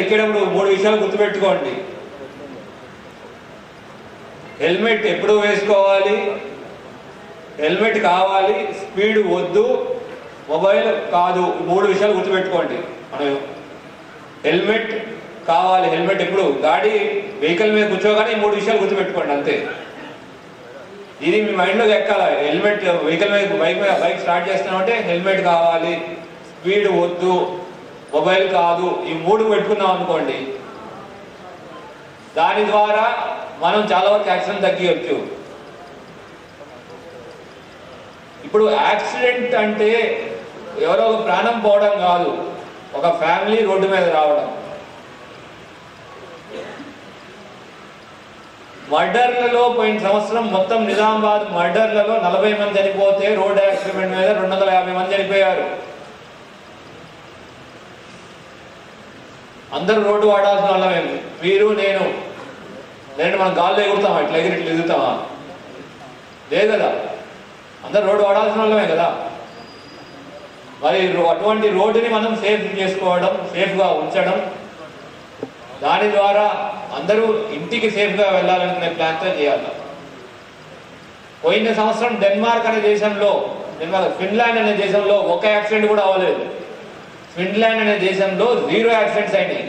ఎక్కేటప్పుడు 3 విషయాలు గుర్తుపెట్టుకోండి. హెల్మెట్ ఎప్పుడు వేసుకోవాలి, హెల్మెట్ కావాలి, స్పీడ్ వద్దు, మొబైల్ కాదు. 3 విషయాలు గుర్తుపెట్టుకోండి. మనం హెల్మెట్ కావాలి, హెల్మెట్ ఎప్పుడు గాడి వెహికల్ మీద కూర్చోగానే 3 విషయాలు గుర్తుపెట్టుకోండి అంతే. ఇది మీ మైండ్లోకి ఎక్కాలి. హెల్మెట్ వెహికల్ మీద బైక్ స్టార్ట్ చేస్తున్నామంటే హెల్మెట్ కావాలి, స్పీడ్ వద్దు, మొబైల్ కాదు, ఈ 3 పెట్టుకున్నాం అనుకోండి, దాని ద్వారా మనం చాలా వరకు యాక్సిడెంట్ తగ్గియచ్చు. ఇప్పుడు యాక్సిడెంట్ అంటే ఎవరో ఒక ప్రాణం పోవడం కాదు, ఒక ఫ్యామిలీ రోడ్డు మీద రావడం. మర్డర్లలో పోయిన సంవత్సరం మొత్తం నిజామాబాద్ మర్డర్లలో 40 మంది చనిపోతే రోడ్ యాక్సిడెంట్ మీద 250 మంది చనిపోయారు. అందరూ రోడ్డు వాడాల్సిన వాళ్ళమే. మీరు నేను మనం గాల్లో ఎగురుతామా? ఇట్లా ఎగురుతామా? లేదు కదా. అందరు రోడ్డు వాడాల్సిన వాళ్ళమే కదా. మరి అటువంటి రోడ్డుని మనం సేఫ్ చేసుకోవడం, సేఫ్గా ఉంచడం, దాని ద్వారా అందరూ ఇంటికి సేఫ్గా వెళ్ళాలనుకునే ప్లాన్తో చేయాలి. పోయిన సంవత్సరం ఫిన్లాండ్ అనే దేశంలో ఒక యాక్సిడెంట్ కూడా అవ్వలేదు. ఫిన్లాండ్ అనే దేశంలో 0 యాక్సిడెంట్స్ అయినాయి.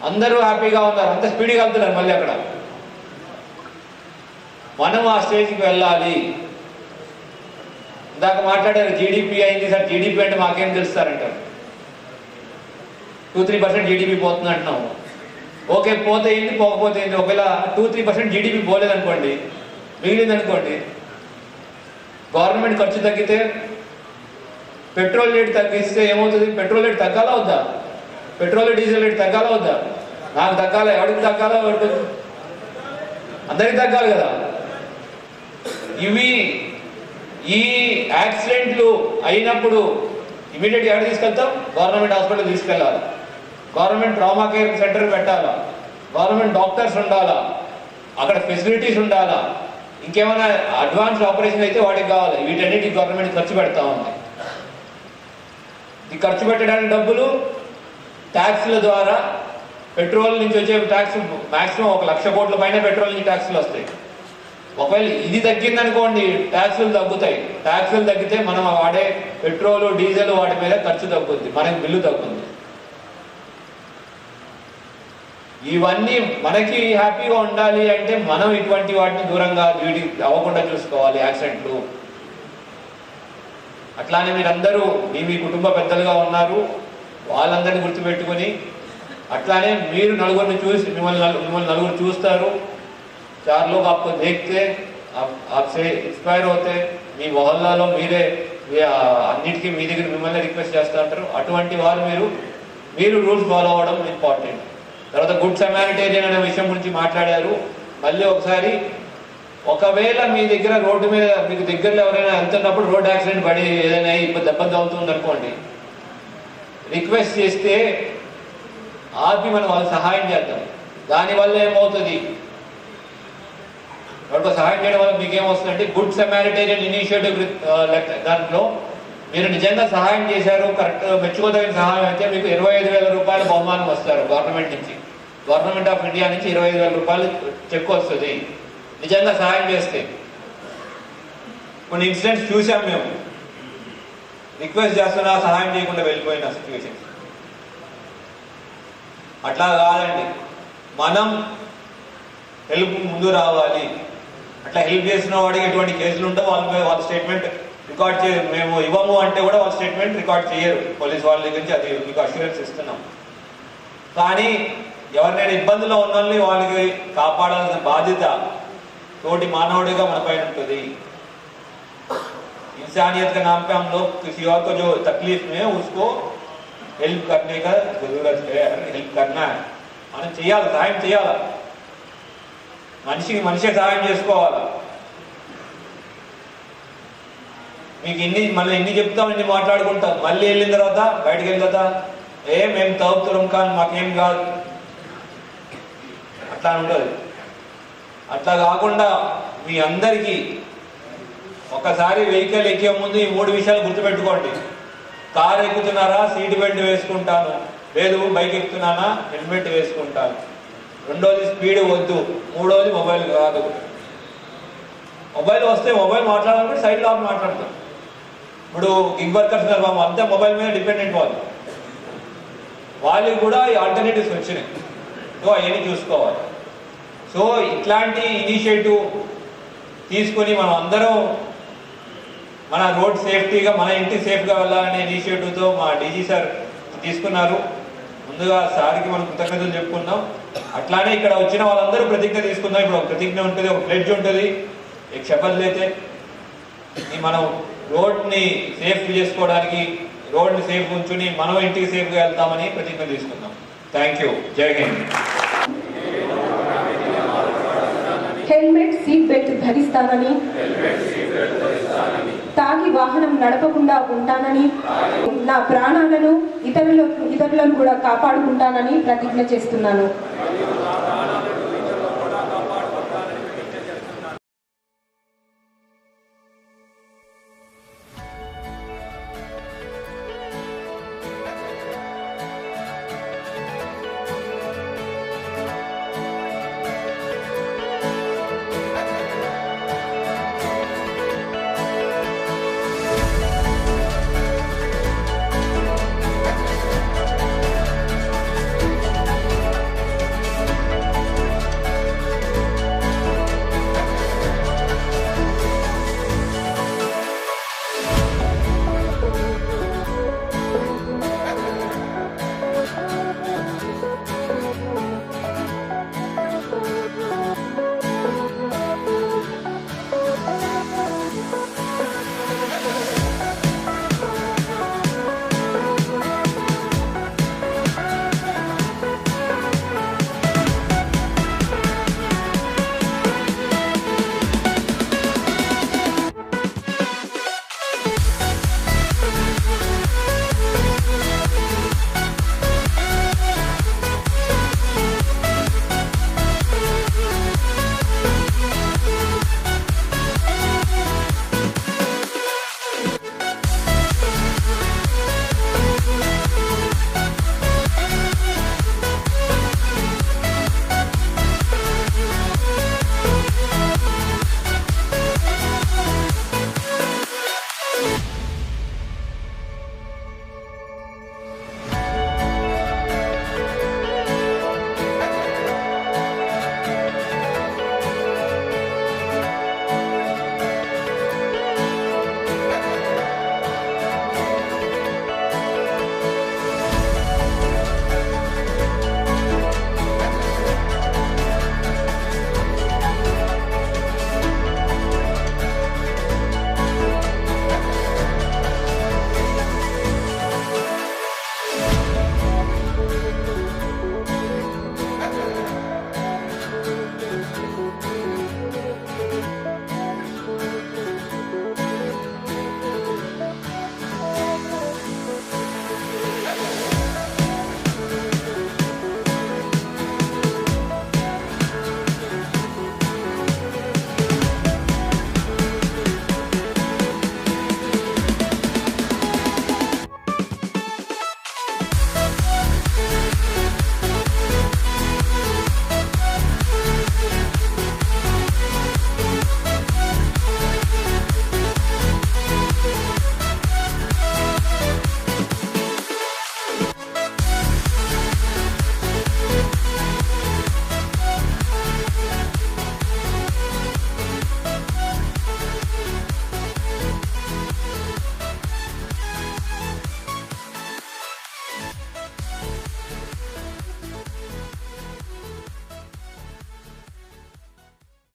అందరూ హ్యాపీగా ఉన్నారు, అంత స్పీడ్గా వెళ్తున్నారు. మళ్ళీ అక్కడ మనం ఆ స్టేజ్కి వెళ్ళాలి. ఇందాక మాట్లాడారు జీడిపి అయింది సార్. జీడిపి అంటే మాకేం తెలుస్తారంటారు. 2-3% జీడిపి పోతుంది అంటున్నాము. ఓకే, పోతే ఏంటి, పోకపోతే ఏంటి. ఒకవేళ 2-3% జీడిపి పోలేదనుకోండి, మిగిలిందనుకోండి, గవర్నమెంట్ ఖర్చు తగ్గితే, పెట్రోల్ రేట్ తగ్గిస్తే ఏమవుతుంది? పెట్రోల్ రేట్ తగ్గాలా వద్దా? పెట్రోల్ డీజిల్ రేట్ తగ్గాలా వద్దా? నాకు తగ్గాలా? ఎవరికి తగ్గాలా? అందరికి తగ్గాలి కదా. ఈ యాక్సిడెంట్లు అయినప్పుడు ఇమీడియట్ ఎక్కడ తీసుకెళ్తాం? గవర్నమెంట్ హాస్పిటల్ తీసుకెళ్ళాలి. గవర్నమెంట్ ట్రామా కేర్ సెంటర్ పెట్టాలా, గవర్నమెంట్ డాక్టర్స్ ఉండాలా, అక్కడ ఫెసిలిటీస్ ఉండాలా, ఇంకేమైనా అడ్వాన్స్ ఆపరేషన్ అయితే వాటికి కావాలి. వీటన్నిటికి గవర్నమెంట్ ఖర్చు పెడతా ఉంది. ఈ ఖర్చు పెట్టడానికి డబ్బులు ట్యాక్స్ల ద్వారా, పెట్రోల్ నుంచి వచ్చే ట్యాక్స్ మాక్సిమం 1 లక్ష కోట్ల పైన పెట్రోల్ నుంచి ట్యాక్స్లు వస్తాయి. ఒకవేళ ఇది తగ్గిందనుకోండి, ట్యాక్సులు తగ్గుతాయి. ట్యాక్సులు తగ్గితే మనం వాడే పెట్రోల్, డీజిల్ వాటి మీద ఖర్చు తగ్గుద్ది, మనకి బిల్లు తగ్గుద్ది. ఇవన్నీ మనకి హ్యాపీగా ఉండాలి అంటే మనం ఇటువంటి వాటిని దూరంగా వీటికి అవ్వకుండా చూసుకోవాలి. యాక్సిడెంట్లు అట్లానే మీరందరూ మీ కుటుంబ పెద్దలుగా ఉన్నారు, వాళ్ళందరినీ గుర్తుపెట్టుకుని, అట్లానే మీరు నలుగురిని చూసి మిమ్మల్ని నలుగురు చూస్తారు. 4 लोग आपको देखते, आपसे इंस्पायर होते. మీ మొహల్లాలో మీరే అన్నిటికీ మీ దగ్గర మిమ్మల్ని రిక్వెస్ట్ చేస్తూ ఉంటారు. అటువంటి వారు మీరు రూల్స్ ఫాలో అవ్వడం ఇంపార్టెంట్. తర్వాత గుడ్ సమారిటేరియన్ అనే విషయం గురించి మాట్లాడారు. మళ్ళీ ఒకసారి, ఒకవేళ మీ దగ్గర రోడ్డు మీద మీకు దగ్గరలో ఎవరైనా వెళ్తున్నప్పుడు రోడ్ యాక్సిడెంట్ పడి ఏదైనా దెబ్బలు అవుతుంది అనుకోండి, రిక్వెస్ట్ చేస్తే ఆపి మనం వాళ్ళకి సహాయం చేద్దాం. దానివల్ల ఏమవుతుంది? వాళ్ళకి సహాయం చేయడం వల్ల మీకు ఏమవుతుందంటే, గుడ్ సమారిటేరియన్ ఇనిషియేటివ్ దాంట్లో మీరు నిజంగా సహాయం చేశారు, కరెక్ట్ మెచ్చుకోదగిన సహాయం అయితే మీకు 25,000 రూపాయల బహుమానం వస్తారు గవర్నమెంట్ నుంచి. గవర్నమెంట్ ఆఫ్ ఇండియా నుంచి 25,000 రూపాయలు చెక్ వస్తుంది నిజంగా సహాయం చేస్తే. కొన్ని ఇన్సిడెంట్స్ చూసాం మేము, రిక్వెస్ట్ చేస్తున్నా సహాయం చేయకుండా వెళ్ళిపోయిన సిచ్యువేషన్. అట్లా కాదండి, మనం హెల్ప్ ముందు రావాలి. అట్లా హెల్ప్ చేసిన వాడికి ఎటువంటి కేసులు ఉంటే వాళ్ళ స్టేట్మెంట్ రికార్డ్ మేము ఇవ్వము అంటే కూడా వాళ్ళ స్టేట్మెంట్ రికార్డ్ చేయరు పోలీస్ వాళ్ళ దగ్గర నుంచి. అది మీకు అష్యూరెన్స్ ఇస్తున్నాం. కానీ ఎవరినైనా ఇబ్బందులో ఉన్న వాళ్ళకి కాపాడాల్సిన బాధ్యత తోటి మానవుడిగా మన పైన ఉంటుంది. इंसानियत के नाम पे हम लोग किसी और को जो तकलीफ में है उसको हेल्प करने का जरूरत है. हेल्प करना है, మనం చేయాలి, సహాయం చేయాలి. మనిషే సహాయం చేసుకోవాలి. మీకు మళ్ళీ ఇన్ని చెప్తాం, ఇన్ని మాట్లాడుకుంటాం, మళ్ళీ వెళ్ళిన తర్వాత బయటకు వెళ్ళిన తర్వాత మేము తవ్వుతున్నాం కానీ మాకేం కాదు అట్లా ఉంటుంది. అట్లా కాకుండా మీ అందరికీ ఒకసారి వెహికల్ ఎక్కే ముందు ఈ 3 విషయాలు గుర్తుపెట్టుకోండి. కార్ ఎక్కుతున్నారా, సీట్ బెల్ట్ వేసుకుంటాను, లేదు బైక్ ఎక్కుతున్నానా హెల్మెట్ వేసుకుంటాను, రెండోది స్పీడ్ వద్దు, మూడోది మొబైల్ కాదు. మొబైల్ వస్తే మొబైల్ మాట్లాడాలంటే సైడ్లో మాట్లాడతాం. ఇప్పుడు గిగ్ వర్కర్స్ బాబు అంతే మొబైల్ మీద డిపెండెంట్ వాళ్ళకి కూడా ఈ ఆల్టర్నేటివ్స్ వచ్చినాయి. సో అవన్నీ చూసుకోవాలి. సో ఇట్లాంటి ఇనిషియేటివ్ తీసుకొని మనం అందరం మన రోడ్ సేఫ్టీగా మన ఇంటి సేఫ్గా వెళ్ళాలనే ఇనిషియేటివ్తో మా డీజీ సార్ తీసుకున్నారు. ముందుగా సార్కి మనం కృతజ్ఞతలు చెప్పుకుందాం. అట్లానే ఇక్కడ వచ్చిన వాళ్ళందరూ ప్రతిజ్ఞ తీసుకుందాం. ఇప్పుడు ఒక ప్రతిజ్ఞ ఉంటుంది, ఒక ప్లెడ్జ్ ఉంటుంది, శపథ్ లేతే మనం రోడ్ని సేఫ్ చేసుకోవడానికి, రోడ్ని సేఫ్ ఉంచుని మనం ఇంటికి సేఫ్గా వెళ్తామని ప్రతిజ్ఞ తీసుకుందాం. Thank you. జై హింద్. హెల్మెట్ సీట్ బెల్ట్ ధరిస్తానని, తాగి వాహనం నడపకుండా ఉంటానని, నా ప్రాణాలను ఇతరులను కూడా కాపాడుకుంటానని ప్రతిజ్ఞ చేస్తున్నాను.